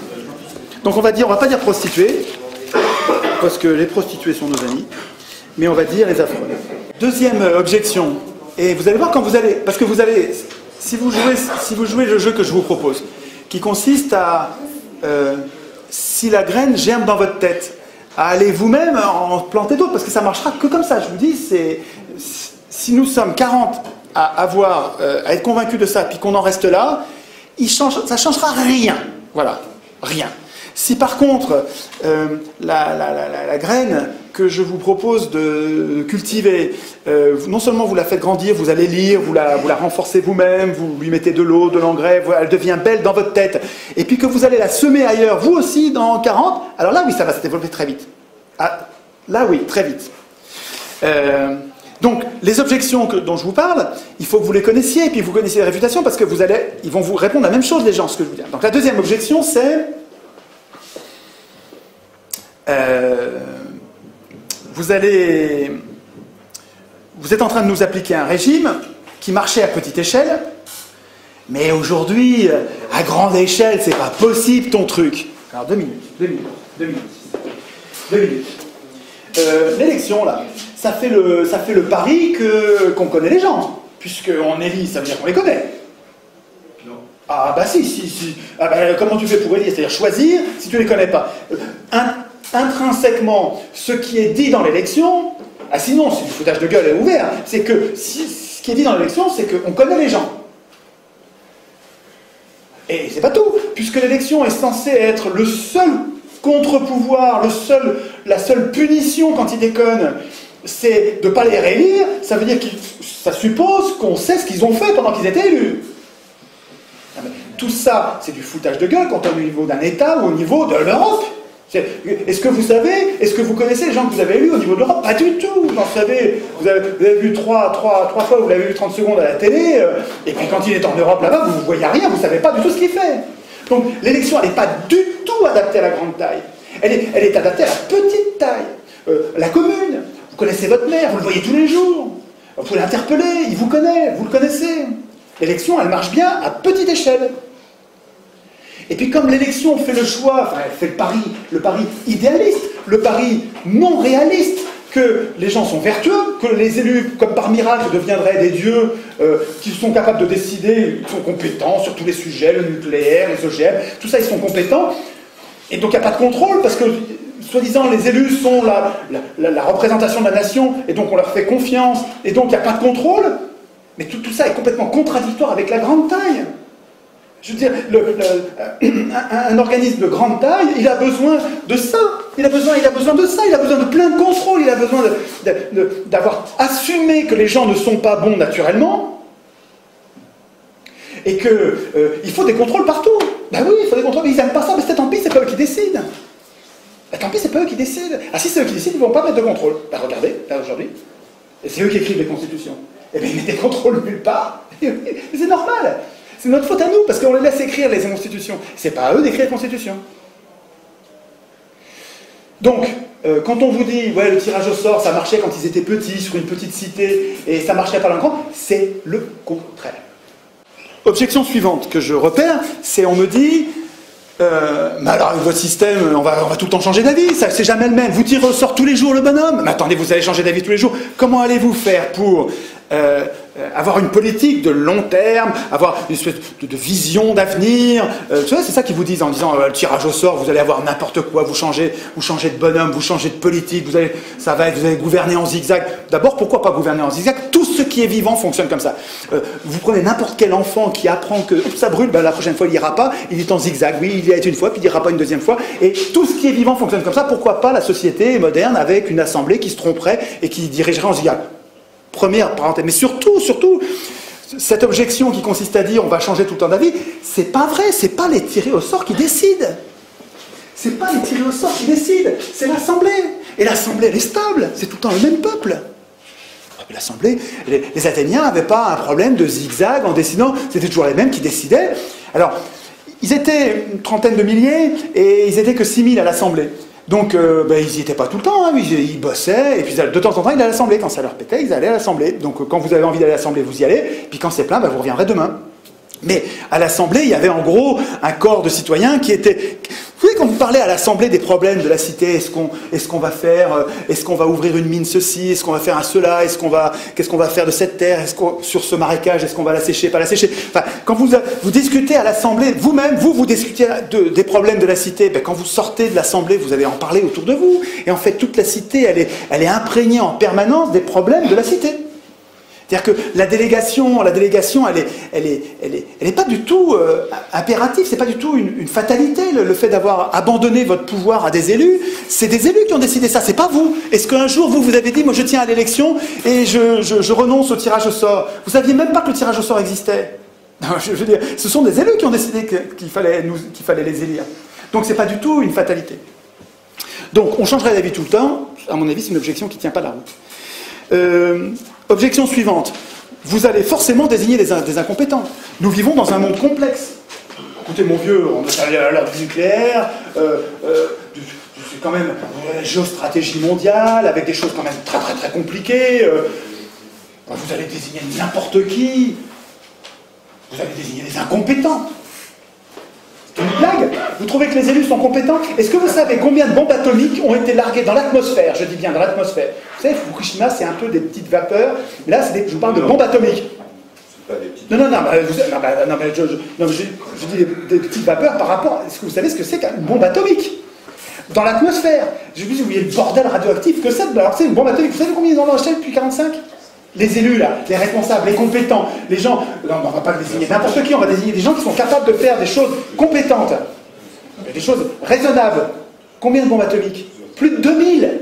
Donc on va pas dire prostituées, parce que les prostituées sont nos amis, mais on va dire les affreux. Deuxième objection, et vous allez voir quand vous allez, parce que vous allez, si vous jouez le jeu que je vous propose, qui consiste à, si la graine germe dans votre tête, à aller vous-même en planter d'autres, parce que ça marchera que comme ça, je vous dis, si nous sommes 40 à être convaincus de ça, puis qu'on en reste là, ça changera rien, voilà, rien. Si par contre, la graine que je vous propose de cultiver, non seulement vous la faites grandir, vous allez lire, vous la renforcez vous-même, vous lui mettez de l'eau, de l'engrais, elle devient belle dans votre tête, et puis que vous allez la semer ailleurs, vous aussi, dans 40, alors là, oui, ça va se développer très vite. Ah, là, oui, très vite. Donc, les objections dont je vous parle, il faut que vous les connaissiez, et puis vous connaissiez les réfutations, parce que ils vont vous répondre la même chose, les gens, ce que je vous dis. Donc, la deuxième objection, c'est... vous allez vous êtes en train de nous appliquer un régime qui marchait à petite échelle, mais aujourd'hui, à grande échelle, c'est pas possible ton truc. Alors 2 minutes. L'élection, là, ça fait le pari qu'on connaît les gens. Puisqu'on élit, ça veut dire qu'on les connaît. Non. Ah bah si. Ah bah, comment tu fais pour élire? C'est-à-dire choisir si tu les connais pas. Intrinsèquement, ce qui est dit dans l'élection, ah sinon, c'est du foutage de gueule ouvert, c'est que ce qui est dit dans l'élection, c'est qu'on connaît les gens. Et c'est pas tout, puisque l'élection est censée être le seul contre-pouvoir, la seule punition quand ils déconnent, c'est de ne pas les réélire. Ça veut dire que ça suppose qu'on sait ce qu'ils ont fait pendant qu'ils étaient élus. Tout ça, c'est du foutage de gueule quand on est au niveau d'un État ou au niveau de l'Europe. Est-ce que vous savez, est-ce que vous connaissez les gens que vous avez élus au niveau de l'Europe? Pas du tout. Vous savez, vous avez vu trois fois, vous l'avez vu 30 secondes à la télé, et puis quand il est en Europe là-bas, vous ne voyez rien, vous ne savez pas du tout ce qu'il fait. Donc l'élection, elle n'est pas du tout adaptée à la grande taille. Elle est adaptée à la petite taille. La commune, vous connaissez votre maire, vous le voyez tous les jours. Vous pouvez l'interpeller, il vous connaît, vous le connaissez. L'élection, elle marche bien à petite échelle. Et puis comme l'élection fait le choix, enfin elle fait le pari idéaliste, le pari non réaliste, que les gens sont vertueux, que les élus, comme par miracle, deviendraient des dieux qui sont capables de décider, ils sont compétents sur tous les sujets, le nucléaire, les OGM, tout ça ils sont compétents, et donc il n'y a pas de contrôle, parce que soi-disant les élus sont la représentation de la nation, et donc on leur fait confiance, et donc il n'y a pas de contrôle, mais tout ça est complètement contradictoire avec la grande taille. Je veux dire, un organisme de grande taille, il a besoin de ça. Il a besoin de ça. Il a besoin de plein de contrôle. Il a besoin d'avoir assumé que les gens ne sont pas bons naturellement et qu'il faut des contrôles partout. Ben oui, il faut des contrôles. Mais ils n'aiment pas ça. Mais tant pis, c'est pas eux qui décident. Ben, tant pis, c'est pas eux qui décident. Ah si, c'est eux qui décident, ils ne vont pas mettre de contrôle. Ben regardez, là aujourd'hui. Et c'est eux qui écrivent les constitutions. Et bien ils mettent des contrôles nulle part. Mais c'est normal. C'est notre faute à nous, parce qu'on les laisse écrire les constitutions. C'est pas à eux d'écrire les constitutions. Donc, quand on vous dit, ouais, le tirage au sort, ça marchait quand ils étaient petits, sur une petite cité, et ça marchait pas dans le grand, c'est le contraire. Objection suivante que je repère, c'est on me dit, mais alors avec votre système, on va tout le temps changer d'avis, c'est jamais le même. Vous tirez au sort tous les jours le bonhomme, mais attendez, vous allez changer d'avis tous les jours. Comment allez-vous faire pour avoir une politique de long terme, avoir une espèce de vision d'avenir, tu vois, c'est ça qu'ils vous disent en disant le tirage au sort, vous allez avoir n'importe quoi, vous changez de bonhomme, vous changez de politique, vous allez gouverner en zigzag. D'abord, pourquoi pas gouverner en zigzag? Tout ce qui est vivant fonctionne comme ça. Vous prenez n'importe quel enfant qui apprend que ça brûle, ben, la prochaine fois il ira pas, il est en zigzag, oui, il y a été une fois, puis il ira pas une deuxième fois, et tout ce qui est vivant fonctionne comme ça. Pourquoi pas la société moderne avec une assemblée qui se tromperait et qui dirigerait en zigzag? Première parenthèse, mais surtout, cette objection qui consiste à dire on va changer tout le temps d'avis, c'est pas vrai, c'est pas les tirés au sort qui décident. C'est pas les tirés au sort qui décident, c'est l'Assemblée. Et l'Assemblée, elle est stable, c'est tout le temps le même peuple. L'Assemblée, les Athéniens n'avaient pas un problème de zigzag en décidant, c'était toujours les mêmes qui décidaient. Alors, ils étaient une trentaine de milliers et ils étaient que 6000 à l'Assemblée. Donc, ils n'y étaient pas tout le temps, hein, ils bossaient, et puis de temps en temps, ils allaient à l'Assemblée. Quand ça leur pétait, ils allaient à l'Assemblée. Donc, quand vous avez envie d'aller à l'Assemblée, vous y allez, puis quand c'est plein, vous reviendrez demain. Mais à l'Assemblée, il y avait en gros un corps de citoyens qui était... Vous savez, quand vous parlez à l'Assemblée des problèmes de la cité, est-ce qu'on va faire, est-ce qu'on va ouvrir une mine ceci, est-ce qu'on va faire un cela, qu'est-ce qu'on va faire de cette terre, sur ce marécage, est-ce qu'on va la sécher, pas la sécher. Enfin, quand vous discutez à l'Assemblée, vous-même, vous discutez des problèmes de la cité, quand vous sortez de l'Assemblée, vous allez en parler autour de vous, et en fait, toute la cité, elle est imprégnée en permanence des problèmes de la cité. C'est-à-dire que la délégation, elle est pas du tout impérative, c'est pas du tout une fatalité, le fait d'avoir abandonné votre pouvoir à des élus. C'est des élus qui ont décidé ça, c'est pas vous. Est-ce qu'un jour, vous avez dit, moi je tiens à l'élection et je renonce au tirage au sort? Vous saviez même pas que le tirage au sort existait. Non, je veux dire, ce sont des élus qui ont décidé qu'il fallait les élire. Donc c'est pas du tout une fatalité. Donc on changerait d'avis tout le temps, à mon avis c'est une objection qui ne tient pas la route. Objection suivante. Vous allez forcément désigner des incompétents. Nous vivons dans un monde complexe. Écoutez, mon vieux, on est allé à l'heure du nucléaire, c'est quand même géostratégie mondiale, avec des choses quand même très très très compliquées. Vous allez désigner n'importe qui. Vous allez désigner les incompétents. C'est une blague. Vous trouvez que les élus sont compétents? Est-ce que vous savez combien de bombes atomiques ont été larguées dans l'atmosphère? Je dis bien dans l'atmosphère. Vous savez, Fukushima, c'est un peu des petites vapeurs. Mais là, je vous parle de bombes atomiques. C'est pas des petites... Non, je dis des petites vapeurs par rapport... Est-ce que vous savez ce que c'est qu'une bombe atomique? Dans l'atmosphère. Je vous dis, vous voyez le bordel radioactif que c'est. Alors, c'est une bombe atomique. Vous savez combien ils en ont acheté depuis 1945? Les élus, là, les responsables, les compétents, les gens... Non, on ne va pas désigner n'importe qui, on va désigner des gens qui sont capables de faire des choses compétentes, des choses raisonnables. Combien de bombes atomiques? Plus de 2000.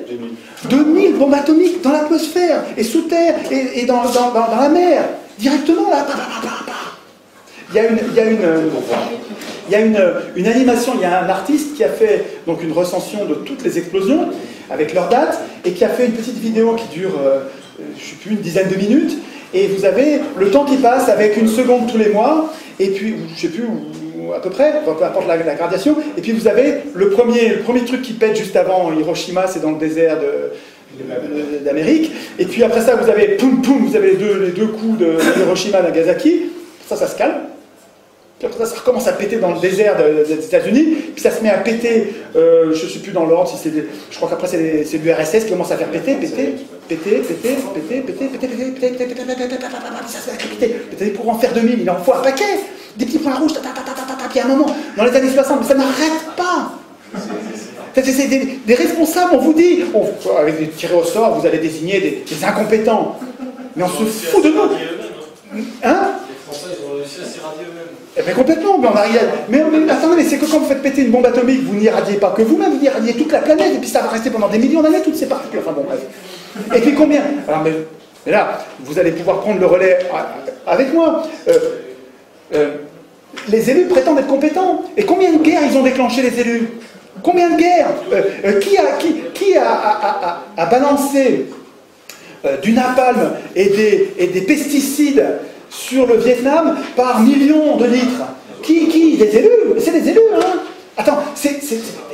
2000 bombes atomiques dans l'atmosphère, et sous terre, et dans la mer. Directement, là. Il y a une animation, il y a un artiste qui a fait donc une recension de toutes les explosions, avec leurs dates, et qui a fait une petite vidéo qui dure... je ne sais plus, une dizaine de minutes, et vous avez le temps qui passe avec 1 seconde tous les mois, et puis, je ne sais plus, à peu près, peu importe la gradation, et puis vous avez le premier truc qui pète juste avant Hiroshima, c'est dans le désert d'Amérique, et puis après ça, vous avez poum poum, vous avez les deux coups de Hiroshima et Nagasaki, ça se calme. Puis après ça recommence à péter dans le désert des États-Unis, puis ça se met à péter, je ne sais plus dans l'ordre, si je crois qu'après c'est l'URSS qui commence à faire péter, pour en faire 2000, il en faut un paquet, des petits points rouges, puis à un moment, dans les années 60, mais ça n'arrête pas. C'est des responsables, on vous dit, avec des tirés au sort, vous allez désigner des incompétents, mais on se fout de nous. Hein? Les Français, ils ont réussi à s'irradier eux-mêmes. Eh bien complètement, mais attendez, mais c'est que quand vous faites péter une bombe atomique, vous n'irradiez pas que vous-même, vous irradiez toute la planète, et puis ça va rester pendant des millions d'années, toutes ces particules. Enfin bon, bref. Et puis combien? Alors, mais là, vous allez pouvoir prendre le relais avec moi. Les élus prétendent être compétents. Et combien de guerres ils ont déclenché, les élus? Combien de guerres? Qui a balancé du napalm et des pesticides sur le Vietnam par millions de litres? Qui? Les élus? C'est les élus, hein? Attends, c'est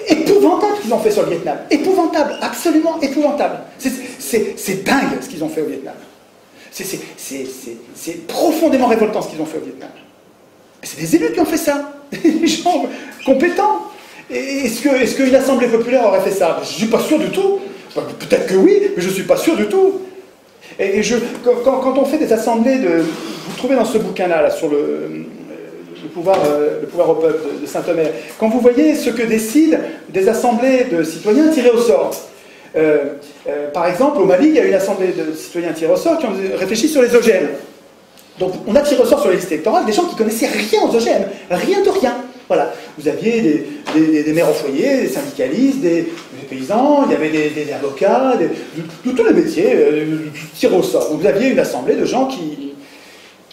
épouvantable ce qu'ils ont fait sur le Vietnam. Épouvantable, absolument épouvantable. C'est dingue ce qu'ils ont fait au Vietnam. C'est profondément révoltant ce qu'ils ont fait au Vietnam. C'est des élus qui ont fait ça. Des gens compétents. Est-ce qu'une assemblée populaire aurait fait ça? Je ne suis pas sûr du tout. Peut-être que oui, mais je ne suis pas sûr du tout. Et quand on fait des assemblées, vous trouvez dans ce bouquin-là, sur le pouvoir au peuple de Saint-Omer, quand vous voyez ce que décident des assemblées de citoyens tirés au sort. Par exemple, au Mali, il y a une assemblée de citoyens tirés au sort qui ont réfléchi sur les OGM. Donc on a tiré au sort sur les listes électorales des gens qui ne connaissaient rien aux OGM, rien de rien. Voilà. Vous aviez des maires au foyer, des syndicalistes, des paysans, il y avait des avocats, de tous les métiers, tirés au sort. Donc vous aviez une assemblée de gens qui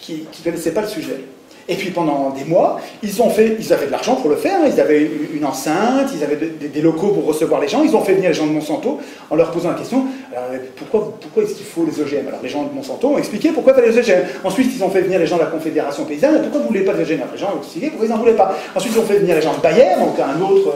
ne connaissaient pas le sujet. Et puis pendant des mois, ils avaient de l'argent pour le faire, ils avaient une enceinte, ils avaient des locaux pour recevoir les gens, ils ont fait venir les gens de Monsanto en leur posant la question, alors, pourquoi est-ce qu'il faut les OGM? Alors les gens de Monsanto ont expliqué pourquoi il fallait les OGM. Ensuite ils ont fait venir les gens de la Confédération Paysanne, pourquoi vous ne voulez pas les OGM? Alors les gens ont expliqué pourquoi ils n'en voulaient pas. Ensuite ils ont fait venir les gens de Bayer, donc un autre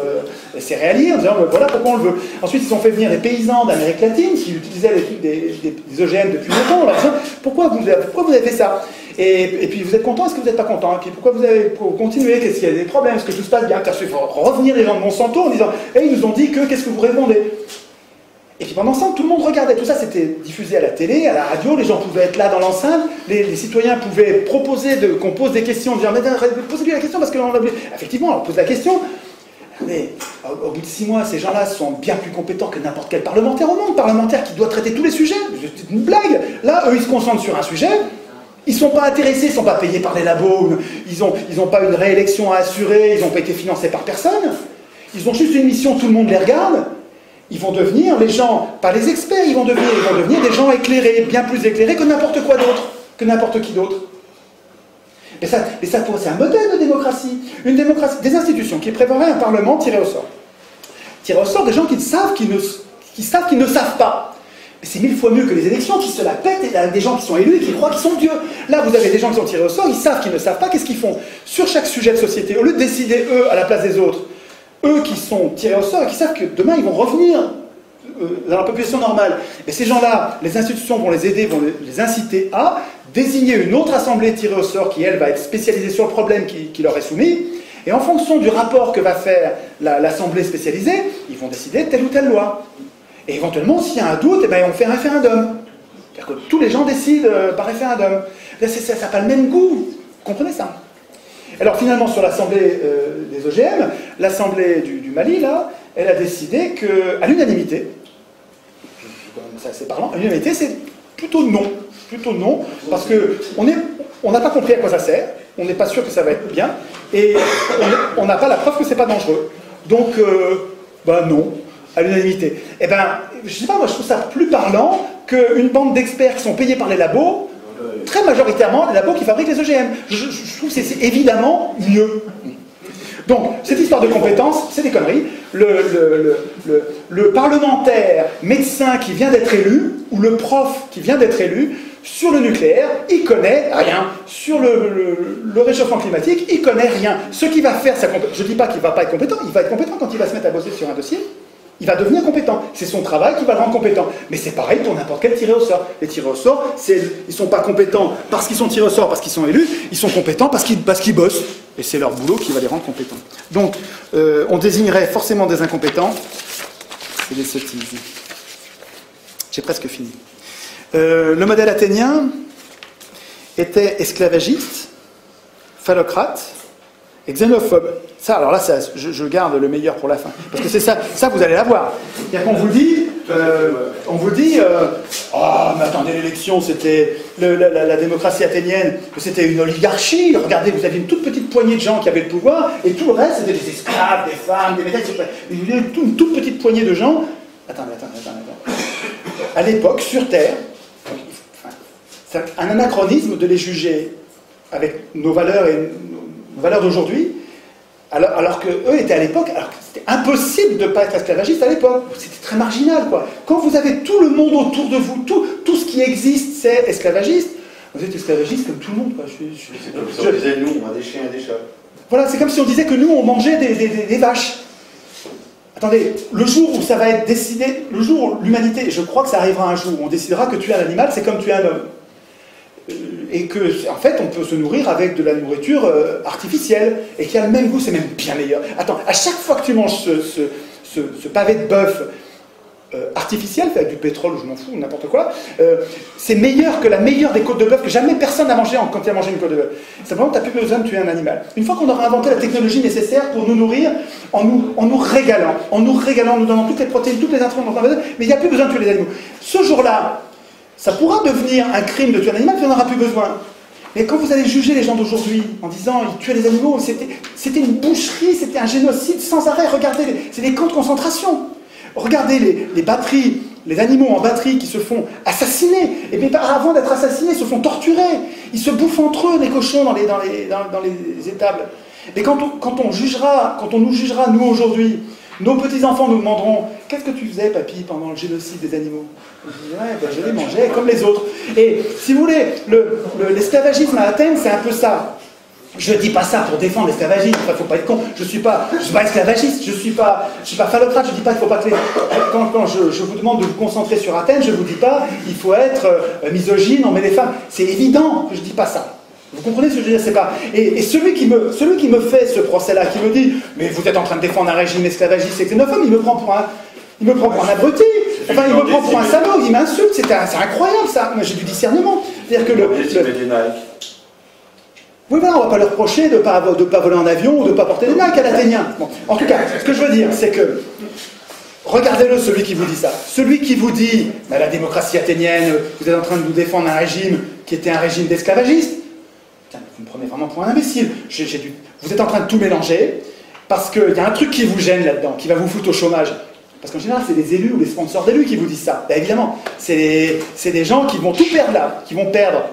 céréalier, en disant voilà pourquoi on le veut. Ensuite ils ont fait venir les paysans d'Amérique latine qui utilisaient des OGM depuis longtemps, en leur disant pourquoi vous avez fait ça? Et puis vous êtes content, est-ce que vous n'êtes pas content? Et puis pourquoi vous avez continué? Qu'est-ce qu'il y a des problèmes? Est-ce que tout se passe bien? Il faut revenir les gens de Monsanto en disant ils nous ont dit que, qu'est-ce que vous répondez? Et puis pendant ce temps, tout le monde regardait. Tout ça, c'était diffusé à la télé, à la radio, les gens pouvaient être là dans l'enceinte, les citoyens pouvaient proposer qu'on pose des questions, dire mais posez-lui la question parce que effectivement, on pose la question. Mais au bout de 6 mois, ces gens-là sont bien plus compétents que n'importe quel parlementaire au monde. Parlementaire qui doit traiter tous les sujets. C'est une blague. Là, eux, ils se concentrent sur un sujet. Ils ne sont pas intéressés, ils ne sont pas payés par les labos, ils n'ont pas une réélection à assurer, ils n'ont pas été financés par personne. Ils ont juste une mission, tout le monde les regarde. Ils vont devenir les gens, pas les experts, ils vont devenir des gens éclairés, bien plus éclairés que n'importe quoi d'autre, que n'importe qui d'autre. Et ça c'est un modèle de démocratie. Une démocratie, des institutions qui prévoiraient un parlement tiré au sort. Tiré au sort des gens qui savent qu'ils ne savent pas. C'est 1000 fois mieux que les élections qui se la pètent et des gens qui sont élus et qui croient qu'ils sont dieux. Là, vous avez des gens qui sont tirés au sort, ils savent qu'ils ne savent pas, qu'est-ce qu'ils font? Sur chaque sujet de société, au lieu de décider eux à la place des autres, eux qui sont tirés au sort et qui savent que demain ils vont revenir dans la population normale. Et ces gens-là, les institutions vont les aider, vont les inciter à désigner une autre assemblée tirée au sort qui, elle, va être spécialisée sur le problème qui leur est soumis. Et en fonction du rapport que va faire l'assemblée spécialisée, ils vont décider telle ou telle loi. Et éventuellement, s'il y a un doute, eh ben, on fait un référendum. C'est-à-dire que tous les gens décident par référendum. Ça n'a pas le même goût. Vous comprenez ça? Alors finalement, sur l'assemblée des OGM, l'assemblée du Mali, là, elle a décidé qu'à l'unanimité, c'est assez parlant, à l'unanimité, c'est plutôt non. Plutôt non, parce qu'on n'a pas compris à quoi ça sert, on n'est pas sûr que ça va être bien, et on n'a pas la preuve que c'est pas dangereux. Donc, non, à l'unanimité. Eh ben, je sais pas, moi je trouve ça plus parlant qu'une bande d'experts qui sont payés par les labos, très majoritairement les labos qui fabriquent les OGM. Je trouve que c'est évidemment mieux. Donc, cette histoire de compétences, c'est des conneries. Le parlementaire médecin qui vient d'être élu, ou le prof qui vient d'être élu, sur le nucléaire, il connaît rien. Sur le réchauffement climatique, il connaît rien. Ce qui va faire sa compétence, je ne dis pas qu'il ne va pas être compétent, il va être compétent quand il va se mettre à bosser sur un dossier. Il va devenir compétent. C'est son travail qui va le rendre compétent. Mais c'est pareil pour n'importe quel tiré au sort. Les tirés au sort, ils ne sont pas compétents parce qu'ils sont tirés au sort, parce qu'ils sont élus, ils sont compétents parce qu'ils bossent. Et c'est leur boulot qui va les rendre compétents. Donc, on désignerait forcément des incompétents. C'est des sottises. J'ai presque fini. Le modèle athénien était esclavagiste, phallocrate et xénophobe. Ça, alors là, je garde le meilleur pour la fin. Parce que c'est ça vous allez l'avoir. C'est-à-dire qu'on vous dit, ah, mais attendez, l'élection, c'était la démocratie athénienne, c'était une oligarchie. Regardez, vous aviez une toute petite poignée de gens qui avaient le pouvoir, et tout le reste, c'était des esclaves, des femmes, des médailles. Une toute petite poignée de gens. Attendez. À l'époque, sur Terre, c'est un anachronisme de les juger avec nos valeurs et nos valeurs d'aujourd'hui, alors qu'eux étaient à l'époque, alors que c'était impossible de ne pas être esclavagiste à l'époque. C'était très marginal, quoi. Quand vous avez tout le monde autour de vous, tout ce qui existe, c'est esclavagiste, vous êtes esclavagiste comme tout le monde, quoi. C'est comme si on disait, nous, on a des chiens et des chats. Voilà, c'est comme si on disait que nous, on mangeait des vaches. Attendez, le jour où ça va être décidé, le jour où l'humanité, je crois que ça arrivera un jour, où on décidera que tuer un animal, c'est comme tuer un homme. Et que, en fait, on peut se nourrir avec de la nourriture artificielle, et qui a le même goût, c'est même bien meilleur. Attends, à chaque fois que tu manges ce pavé de bœuf artificiel, fait avec du pétrole, je m'en fous, n'importe quoi, c'est meilleur que la meilleure des côtes de bœuf que jamais personne n'a mangé quand il a mangé une côte de bœuf. Simplement, tu n'as plus besoin de tuer un animal. Une fois qu'on aura inventé la technologie nécessaire pour nous nourrir, en nous régalant, nous donnant toutes les protéines, toutes les intrants dont on a besoin, mais il n'y a plus besoin de tuer les animaux. Ce jour-là, ça pourra devenir un crime de tuer un animal, puis on n'aura plus besoin. Mais quand vous allez juger les gens d'aujourd'hui en disant ils tuaient les animaux, c'était une boucherie, c'était un génocide sans arrêt. Regardez, c'est des camps de concentration. Regardez les batteries, les animaux en batterie qui se font assassiner. Et bien avant d'être assassinés, ils se font torturer. Ils se bouffent entre eux, les cochons, dans les étables. Et quand on nous jugera, nous aujourd'hui, nos petits-enfants nous demanderont « Qu'est-ce que tu faisais, papy, pendant le génocide des animaux ?» Je dirais, ben, je les mangeais comme les autres. Et si vous voulez, l'esclavagisme à Athènes, c'est un peu ça. Je ne dis pas ça pour défendre l'esclavagisme, il ne faut pas être con. Je ne suis pas esclavagiste, je ne suis pas phallocrate, je ne dis pas qu'il ne faut pas que les... Quand je vous demande de vous concentrer sur Athènes, je ne vous dis pas il faut être misogyne, on met les femmes. C'est évident que je ne dis pas ça. Vous comprenez ce que je veux dire? C'est pas... Et celui qui me fait ce procès-là, qui me dit « Mais vous êtes en train de défendre un régime esclavagiste et xénophobe », il me prend pour un abruti. Enfin, il me prend pour un salaud, il m'insulte. C'est incroyable, ça. Moi, j'ai du discernement. C'est-à-dire que oui, voilà, on ne va pas leur reprocher de ne pas voler en avion ou de ne pas porter des Nike à l'Athénien. Bon, en tout cas, ce que je veux dire, c'est que regardez-le, celui qui vous dit ça. Celui qui vous dit bah, la démocratie athénienne, vous êtes en train de nous défendre un régime qui était un régime d'esclavagistes. Vous me prenez vraiment pour un imbécile. Vous êtes en train de tout mélanger parce qu'il y a un truc qui vous gêne là-dedans, qui va vous foutre au chômage. Parce qu'en général, c'est les élus ou les sponsors d'élus qui vous disent ça. Ben, évidemment, c'est des gens qui vont tout perdre là, qui vont perdre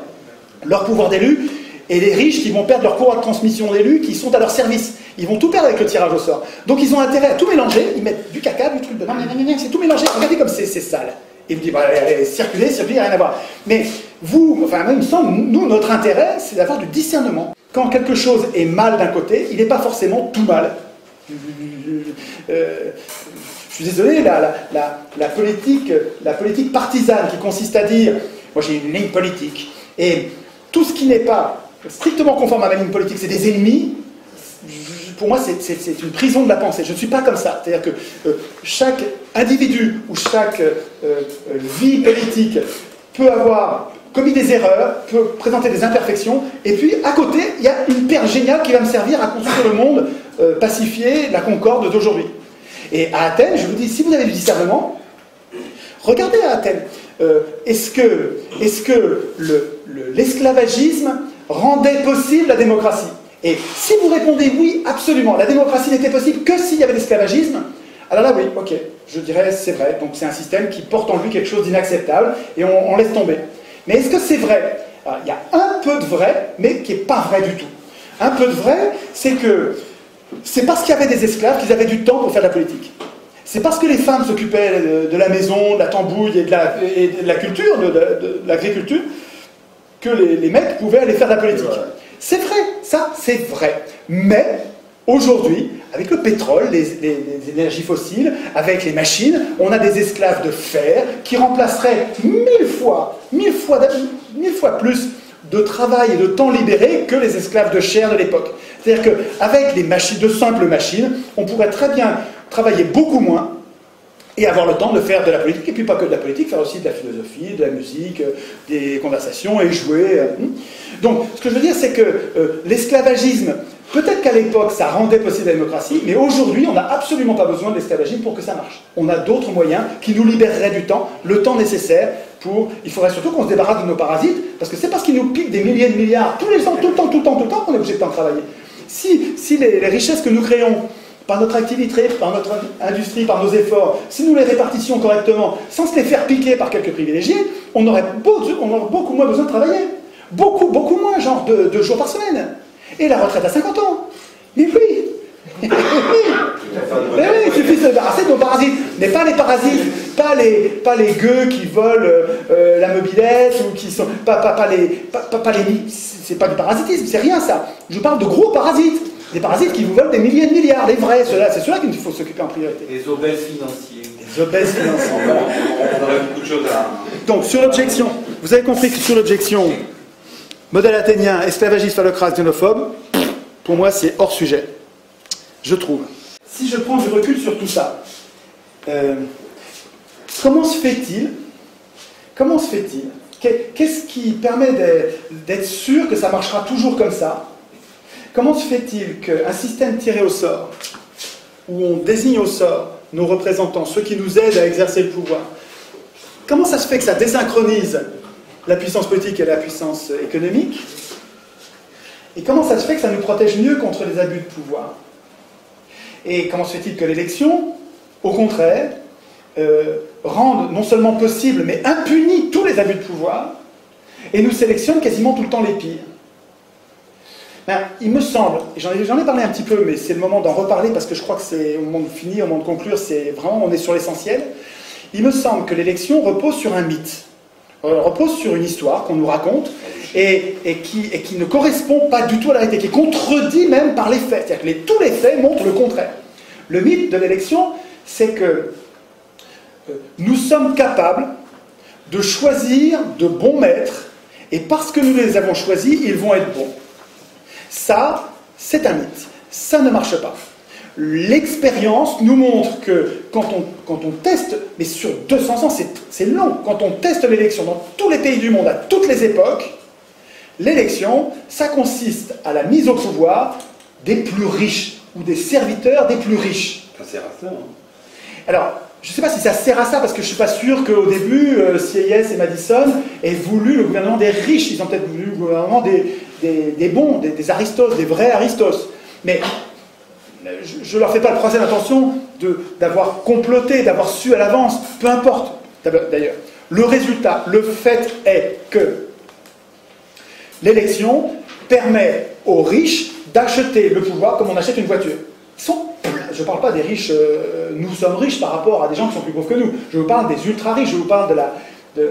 leur pouvoir d'élu, et les riches qui vont perdre leur courroie de transmission d'élus qui sont à leur service. Ils vont tout perdre avec le tirage au sort. Donc ils ont intérêt à tout mélanger, ils mettent du caca, du truc dedans, c'est tout mélangé, regardez comme c'est sale. Et vous dites, bah, allez, circuler, rien à voir. Mais vous, enfin, il me semble, nous, notre intérêt, c'est d'avoir du discernement. Quand quelque chose est mal d'un côté, il n'est pas forcément tout mal. Je suis désolé, la politique partisane qui consiste à dire moi j'ai une ligne politique et tout ce qui n'est pas strictement conforme à ma ligne politique c'est des ennemis, pour moi c'est une prison de la pensée. Je ne suis pas comme ça. C'est-à-dire que chaque individu ou chaque vie politique peut avoir commis des erreurs, peut présenter des imperfections, et puis à côté il y a une paire géniale qui va me servir à construire le monde pacifié, la concorde d'aujourd'hui. Et à Athènes, je vous dis, si vous avez du discernement, regardez à Athènes. Est-ce que l'esclavagisme rendait possible la démocratie? Et si vous répondez oui, absolument, la démocratie n'était possible que s'il y avait l'esclavagisme, alors là, oui, ok, je dirais c'est vrai. Donc c'est un système qui porte en lui quelque chose d'inacceptable, et on laisse tomber. Mais est-ce que c'est vrai? Alors, il y a un peu de vrai, mais qui n'est pas vrai du tout. Un peu de vrai, c'est que c'est parce qu'il y avait des esclaves qu'ils avaient du temps pour faire de la politique. C'est parce que les femmes s'occupaient de la maison, de la tambouille et de la culture, de l'agriculture, que les mecs pouvaient aller faire de la politique. C'est vrai, ça c'est vrai. Mais aujourd'hui, avec le pétrole, les énergies fossiles, avec les machines, on a des esclaves de fer qui remplaceraient mille fois plus de travail et de temps libéré que les esclaves de chair de l'époque. C'est-à-dire qu'avec des machines, de simples machines, on pourrait très bien travailler beaucoup moins et avoir le temps de faire de la politique, et puis pas que de la politique, faire aussi de la philosophie, de la musique, des conversations et jouer. Donc, ce que je veux dire, c'est que l'esclavagisme, peut-être qu'à l'époque, ça rendait possible la démocratie, mais aujourd'hui, on n'a absolument pas besoin de l'esclavagisme pour que ça marche. On a d'autres moyens qui nous libéreraient du temps, le temps nécessaire pour... Il faudrait surtout qu'on se débarrasse de nos parasites, parce que c'est parce qu'ils nous piquent des milliers de milliards tous les ans, tout le temps, qu'on est obligé de temps travailler. Si les richesses que nous créons par notre activité, par notre industrie, par nos efforts, si nous les répartissions correctement, sans se les faire piquer par quelques privilégiés, on aurait beaucoup moins besoin de travailler. Beaucoup moins, genre 2 jours par semaine. Et la retraite à 50 ans. Mais oui. Mais oui, il suffit de se débarrasser de nos parasites. Mais pas les parasites, pas les gueux qui volent la mobilette, ou qui sont... c'est pas du parasitisme, c'est rien ça. Je parle de gros parasites. Des parasites qui vous volent des milliers de milliards, les vrais, c'est ceux-là qu'il faut s'occuper en priorité. Les obèses financiers. Les obèses financiers. On aurait beaucoup de choses à... Donc, sur l'objection, vous avez compris que sur l'objection, modèle athénien, esclavagiste, phallocrate, xénophobe, pour moi, c'est hors sujet. Je trouve. Si je prends du recul sur tout ça, comment se fait-il Qu'est-ce qui permet d'être sûr que ça marchera toujours comme ça? Comment se fait-il qu'un système tiré au sort, où on désigne au sort nos représentants, ceux qui nous aident à exercer le pouvoir, comment ça se fait que ça désynchronise la puissance politique et la puissance économique? Et comment ça se fait que ça nous protège mieux contre les abus de pouvoir? Et comment se fait-il que l'élection, au contraire, rende non seulement possible, mais impunit tous les abus de pouvoir, et nous sélectionne quasiment tout le temps les pires? Ben, il me semble, et j'en ai parlé un petit peu, mais c'est le moment d'en reparler parce que je crois que c'est au moment de finir, au moment de conclure, c'est vraiment, on est sur l'essentiel. Il me semble que l'élection repose sur un mythe, repose sur une histoire qu'on nous raconte et qui ne correspond pas du tout à la réalité, qui est contredit même par les faits. C'est-à-dire que tous les faits montrent le contraire. Le mythe de l'élection, c'est que nous sommes capables de choisir de bons maîtres, et parce que nous les avons choisis, ils vont être bons. Ça, c'est un mythe. Ça ne marche pas. L'expérience nous montre que quand on teste, mais sur 200 ans, c'est long, quand on teste l'élection dans tous les pays du monde, à toutes les époques, l'élection, ça consiste à la mise au pouvoir des plus riches, ou des serviteurs des plus riches. Ça sert à ça, hein. Alors, je ne sais pas si ça sert à ça, parce que je ne suis pas sûr qu'au début, Sieyès et Madison aient voulu le gouvernement des riches. Ils ont peut-être voulu le gouvernement des bons, des aristos, des vrais aristos. Mais je ne leur fais pas le procès d'intention d'avoir comploté, d'avoir su à l'avance, peu importe. D'ailleurs, le résultat, le fait est que l'élection permet aux riches d'acheter le pouvoir comme on achète une voiture. Je ne parle pas des riches, nous sommes riches par rapport à des gens qui sont plus pauvres que nous. Je vous parle des ultra-riches, je vous parle de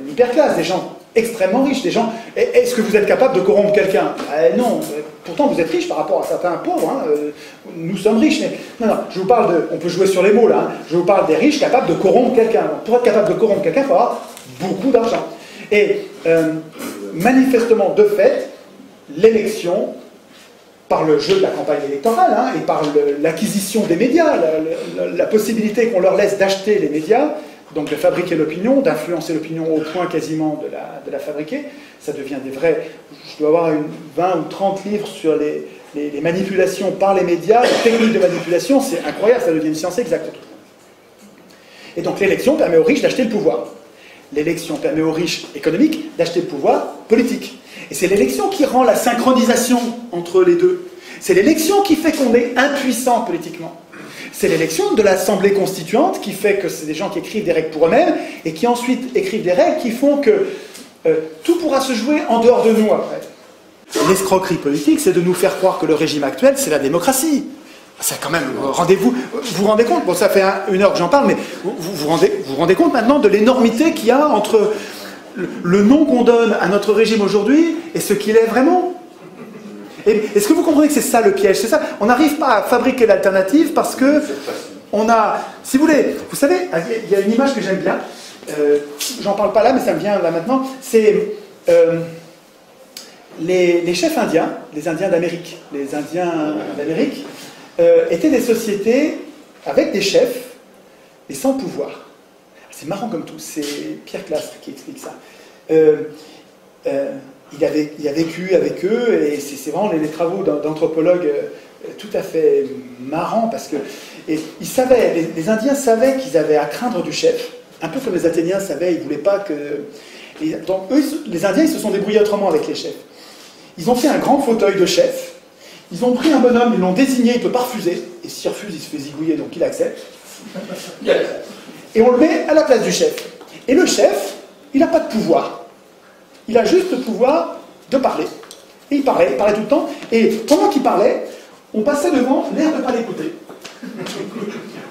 l'hyperclasse, des gens extrêmement riches. Des gens, est-ce que vous êtes capable de corrompre quelqu'un? Non, pourtant vous êtes riche par rapport à certains pauvres. Hein. Nous sommes riches, mais non, je vous parle de, on peut jouer sur les mots là. Hein. Je vous parle des riches capables de corrompre quelqu'un. Pour être capable de corrompre quelqu'un, il faut avoir beaucoup d'argent. Et manifestement, de fait, l'élection, par le jeu de la campagne électorale hein, et par l'acquisition des médias, la possibilité qu'on leur laisse d'acheter les médias, donc de fabriquer l'opinion, d'influencer l'opinion au point quasiment de la fabriquer, ça devient des vrais... Je dois avoir 20 ou 30 livres sur les manipulations par les médias, les techniques de manipulation, c'est incroyable, ça devient une science exacte. Et donc l'élection permet aux riches d'acheter le pouvoir. L'élection permet aux riches économiques d'acheter le pouvoir politique. Et c'est l'élection qui rend la synchronisation entre les deux. C'est l'élection qui fait qu'on est impuissant politiquement. C'est l'élection de l'Assemblée constituante qui fait que c'est des gens qui écrivent des règles pour eux-mêmes et qui ensuite écrivent des règles qui font que tout pourra se jouer en dehors de nous après. L'escroquerie politique, c'est de nous faire croire que le régime actuel, c'est la démocratie. C'est quand même, vous vous rendez compte, bon ça fait 1 heure que j'en parle, mais vous rendez compte maintenant de l'énormité qu'il y a entre le nom qu'on donne à notre régime aujourd'hui et ce qu'il est vraiment. Est-ce que vous comprenez que c'est ça le piège? C'est ça, on n'arrive pas à fabriquer l'alternative parce que on a, si vous voulez, vous savez, il y a une image que j'aime bien, j'en parle pas là mais ça me vient là maintenant, c'est les chefs indiens, les Indiens d'Amérique, étaient des sociétés avec des chefs et sans pouvoir. C'est marrant comme tout, c'est Pierre Clastre qui explique ça. Il a vécu avec eux, et c'est vraiment les travaux d'anthropologues tout à fait marrants, parce que ils savaient, les Indiens savaient qu'ils avaient à craindre du chef, un peu comme les Athéniens savaient, ils ne voulaient pas que... donc eux, les Indiens, ils se sont débrouillés autrement avec les chefs. Ils ont fait un grand fauteuil de chef, ils ont pris un bonhomme, ils l'ont désigné, il ne peut pas refuser, et s'il refuse, il se fait zigouiller, donc il accepte. Et on le met à la place du chef. Et le chef, il n'a pas de pouvoir. Il a juste le pouvoir de parler. Et il parlait tout le temps. Et pendant qu'il parlait, on passait devant l'air de ne pas l'écouter.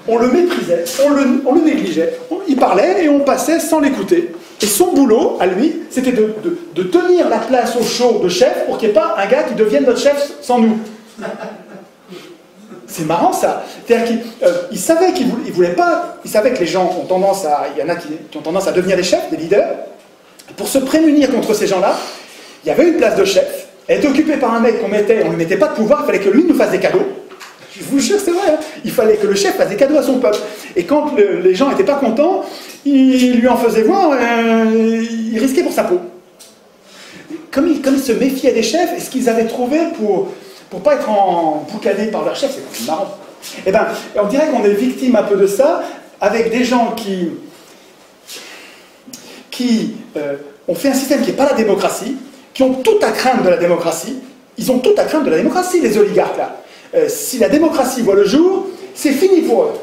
On le méprisait, on le négligeait. Il parlait et on passait sans l'écouter. Et son boulot, à lui, c'était de tenir la place au chaud de chef pour qu'il n'y ait pas un gars qui devienne notre chef sans nous. C'est marrant ça. C'est-à-dire qu'il savait qu'il voulait pas. Il savait que les gens ont tendance à. Il y en a qui ont tendance à devenir des chefs, des leaders. Pour se prémunir contre ces gens-là, il y avait une place de chef. Elle était occupée par un mec on ne lui mettait pas de pouvoir, il fallait que lui nous fasse des cadeaux. Je vous jure, c'est vrai. Hein. Il fallait que le chef fasse des cadeaux à son peuple. Et quand les gens n'étaient pas contents, il lui en faisait voir, il risquait pour sa peau. Comme il se méfiait des chefs, et ce qu'ils avaient trouvé pour pas être emboucanés par leur chef, c'est marrant. Eh bien, on dirait qu'on est victime un peu de ça, avec des gens qui ont fait un système qui n'est pas la démocratie, qui ont tout à craindre de la démocratie. Ils ont tout à craindre de la démocratie, les oligarques, là. Si la démocratie voit le jour, c'est fini pour eux.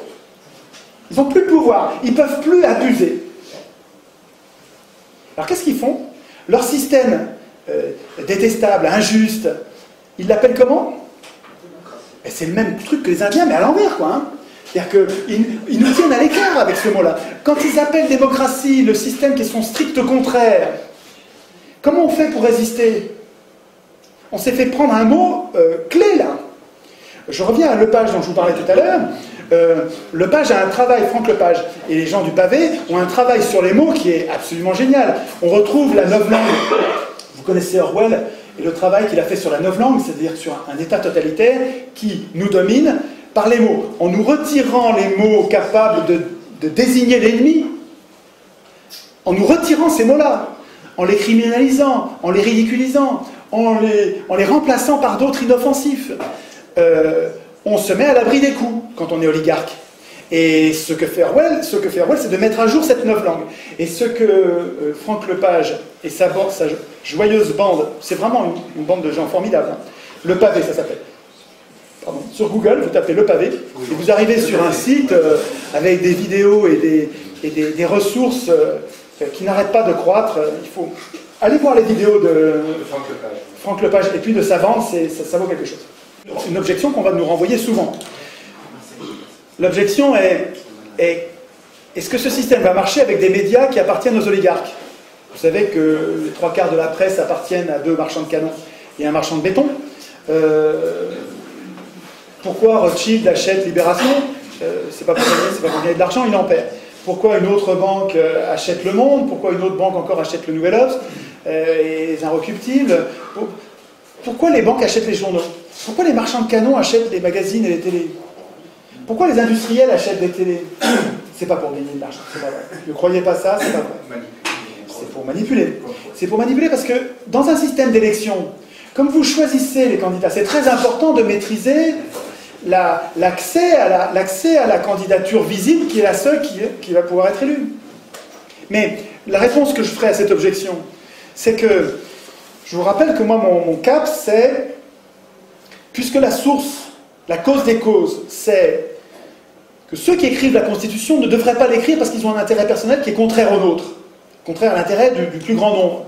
Ils n'ont plus de pouvoir, ils ne peuvent plus abuser. Alors qu'est-ce qu'ils font? Leur système détestable, injuste, ils l'appellent comment? C'est le même truc que les Indiens, mais à l'envers, quoi. Hein. C'est-à-dire qu'ils nous tiennent à l'écart avec ce mot-là. Quand ils appellent démocratie le système qui est son strict contraire, comment on fait pour résister? On s'est fait prendre un mot clé, là. Je reviens à Lepage dont je vous parlais tout à l'heure. Lepage a un travail, Franck Lepage, et les gens du pavé ont un travail sur les mots qui est absolument génial. On retrouve la novlangue. Vous connaissez Orwell et le travail qu'il a fait sur la novlangue, c'est-à-dire sur un État totalitaire qui nous domine par les mots, en nous retirant les mots capables de désigner l'ennemi, en nous retirant ces mots-là, en les criminalisant, en les ridiculisant, en les remplaçant par d'autres inoffensifs. On se met à l'abri des coups quand on est oligarque. Et ce que fait Orwell, c'est de mettre à jour cette novlangue. Et ce que Franck Lepage et sa joyeuse bande, c'est vraiment une bande de gens formidables. Hein. Le Pavé, ça s'appelle. Pardon. Sur Google, vous tapez Le Pavé, et vous arrivez sur un site avec des vidéos et des ressources qui n'arrêtent pas de croître. Il faut aller voir les vidéos de Franck Lepage et puis de sa bande, ça vaut quelque chose. Une objection qu'on va nous renvoyer souvent. L'objection est est-ce que ce système va marcher avec des médias qui appartiennent aux oligarques? Vous savez que les 3/4 de la presse appartiennent à 2 marchands de canons et un marchand de béton. Pourquoi Rothschild achète Libération? C'est pas pour gagner de l'argent, il en perd. Pourquoi une autre banque achète Le Monde? Pourquoi une autre banque encore achète le Nouvel Obs et les Inrecuptibles? Pourquoi les banques achètent les journaux? Pourquoi les marchands de canons achètent les magazines et les télés? Pourquoi les industriels achètent des télés? C'est pas pour gagner de l'argent, c'est pas vrai. Ne croyez pas ça, c'est pas vrai. C'est pour manipuler. C'est pour manipuler parce que dans un système d'élection, comme vous choisissez les candidats, c'est très important de maîtriser l'accès à la candidature visible qui est la seule qui va pouvoir être élue. Mais la réponse que je ferai à cette objection, c'est que je vous rappelle que moi, mon cap, c'est, puisque la source, la cause des causes, c'est que ceux qui écrivent la Constitution ne devraient pas l'écrire parce qu'ils ont un intérêt personnel qui est contraire au nôtre, contraire à l'intérêt du plus grand nombre.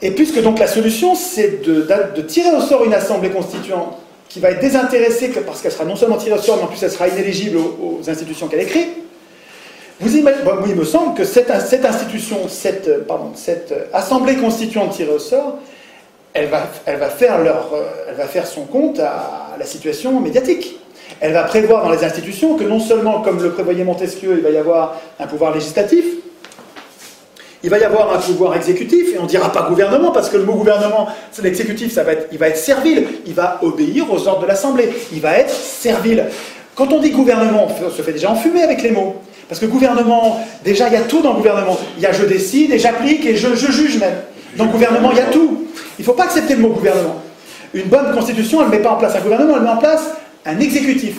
Et puisque donc la solution, c'est de tirer au sort une assemblée constituante qui va être désintéressée parce qu'elle sera non seulement tirée au sort, mais en plus elle sera inéligible aux institutions qu'elle écrit, il me semble que cette assemblée constituante tirée au sort, elle va faire son compte à la situation médiatique. Elle va prévoir dans les institutions que non seulement, comme le prévoyait Montesquieu, il va y avoir un pouvoir législatif, il va y avoir un pouvoir exécutif, et on ne dira pas gouvernement, parce que le mot gouvernement, c'est l'exécutif, il va être servile, il va obéir aux ordres de l'Assemblée, il va être servile. Quand on dit gouvernement, on se fait déjà enfumer avec les mots. Parce que gouvernement, déjà il y a tout dans le gouvernement. Il y a je décide et j'applique et je juge même. Dans le gouvernement, il y a tout. Il ne faut pas accepter le mot gouvernement. Une bonne constitution, elle ne met pas en place un gouvernement, elle met en place un exécutif.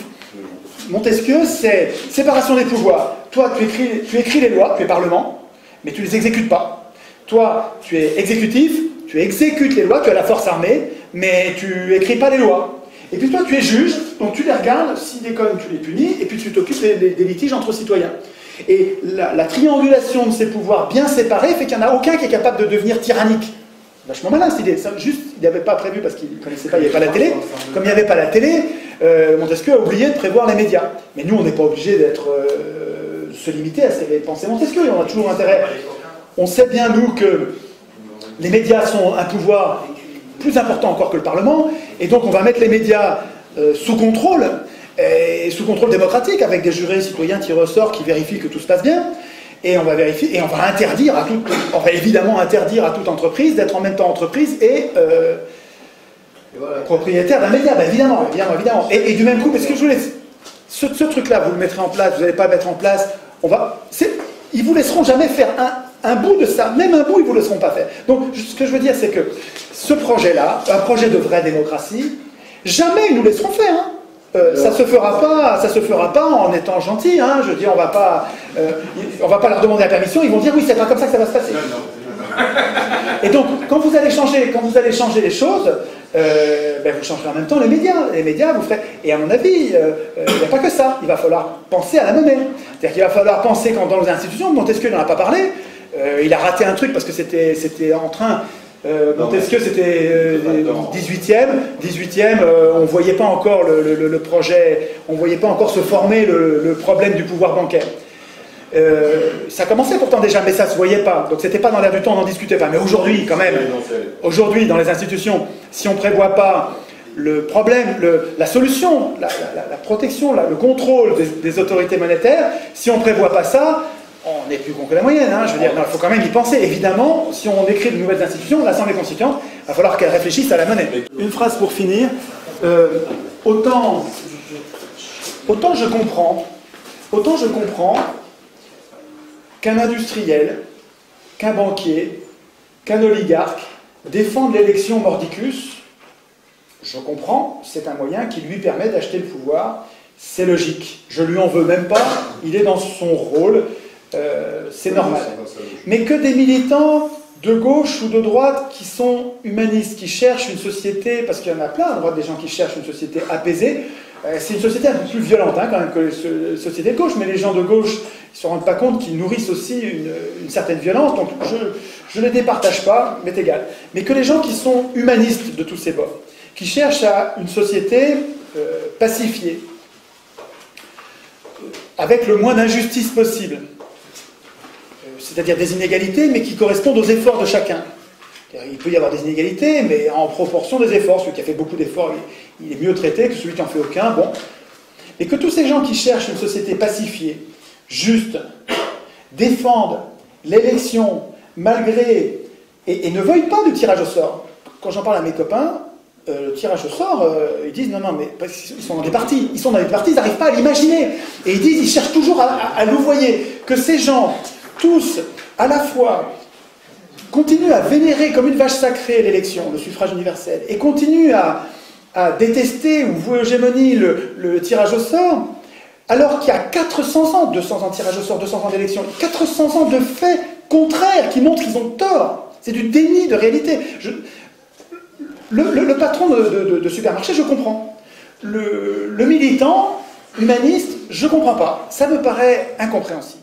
Montesquieu, c'est séparation des pouvoirs. Toi, tu écris les lois, tu es parlement, mais tu ne les exécutes pas. Toi, tu es exécutif, tu exécutes les lois, tu as la force armée, mais tu écris pas les lois. Et puis toi, tu es juge, donc tu les regardes, s'ils déconnent, tu les punis, et puis tu t'occupes des litiges entre citoyens. Et la triangulation de ces pouvoirs bien séparés fait qu'il n'y en a aucun qui est capable de devenir tyrannique. Vachement malin cette idée. Juste, il n'avait pas prévu parce qu'il ne connaissait pas, il n'y avait pas la télé. Comme il n'y avait pas la télé, Montesquieu a oublié de prévoir les médias. Mais nous, on n'est pas obligé se limiter à ces pensées Montesquieu. On a toujours intérêt. On sait bien, nous, que les médias sont un pouvoir plus important encore que le Parlement, et donc on va mettre les médias sous contrôle, et sous contrôle démocratique, avec des jurés citoyens tirés au sort qui vérifient que tout se passe bien, et on va vérifier, et on va évidemment interdire à toute entreprise d'être en même temps entreprise et propriétaire d'un média, évidemment. Et du même coup, parce que je vous laisse, ce truc-là, vous le mettrez en place, vous n'allez pas le mettre en place, ils vous laisseront jamais faire un bout de ça, même un bout, ils ne vous laisseront pas faire. Donc, ce que je veux dire, c'est que ce projet-là, un projet de vraie démocratie, jamais ils nous laisseront faire. Ça se fera pas en étant gentil. Je veux dire, on va pas leur demander la permission. Ils vont dire oui, c'est pas comme ça que ça va se passer. Et donc, quand vous allez changer les choses, vous changerez en même temps les médias. Les médias, vous ferez. Et à mon avis, il n'y a pas que ça. Il va falloir penser à la monnaie. C'est-à-dire qu'il va falloir penser quand dans les institutions. Montesquieu n'en a pas parlé. Il a raté un truc parce que c'était en train. Montesquieu, c'était 18e, on ne voyait pas encore le projet, on ne voyait pas encore se former le problème du pouvoir bancaire. Ça commençait pourtant déjà, mais ça ne se voyait pas. Donc c'était pas dans l'air du temps, on n'en discutait pas. Mais aujourd'hui, quand même, aujourd'hui, dans les institutions, si on ne prévoit pas le problème, la solution, la protection, le contrôle des autorités monétaires, si on ne prévoit pas ça, on est plus con que la moyenne, je veux dire, il faut quand même y penser. Évidemment, si on écrit de nouvelles institutions, l'Assemblée constituante, il va falloir qu'elle réfléchisse à la monnaie. Une phrase pour finir. Autant je comprends qu'un industriel, qu'un banquier, qu'un oligarque défende l'élection mordicus, je comprends, c'est un moyen qui lui permet d'acheter le pouvoir, c'est logique. Je lui en veux même pas, il est dans son rôle. C'est normal. Mais que des militants de gauche ou de droite qui sont humanistes, qui cherchent une société, parce qu'il y en a plein à droite des gens qui cherchent une société apaisée, c'est une société un peu plus violente quand même que les sociétés de gauche, mais les gens de gauche ils ne se rendent pas compte qu'ils nourrissent aussi une certaine violence, donc je ne les départage pas, m'est égal. Mais que les gens qui sont humanistes de tous ces bords, qui cherchent à une société pacifiée, c'est-à-dire des inégalités, mais qui correspondent aux efforts de chacun. Il peut y avoir des inégalités, mais en proportion des efforts. Celui qui a fait beaucoup d'efforts, il est mieux traité que celui qui n'en fait aucun. Bon. Et que tous ces gens qui cherchent une société pacifiée, juste, défendent l'élection malgré... Et ne veuillent pas du tirage au sort. Quand j'en parle à mes copains, le tirage au sort, ils disent non, mais parce qu'ils sont dans des partis. Ils sont dans des partis, ils n'arrivent pas à l'imaginer. Et ils disent, ils cherchent toujours à louvoyer. Que ces gens, tous, à la fois, continuent à vénérer comme une vache sacrée l'élection, le suffrage universel, et continuent à détester ou vouer hégémonie le tirage au sort, alors qu'il y a 400 ans, 200 ans de tirage au sort, 200 ans d'élection, 400 ans de faits contraires qui montrent qu'ils ont tort. C'est du déni de réalité. Le patron de supermarché, je comprends. Le militant humaniste, je ne comprends pas. Ça me paraît incompréhensible.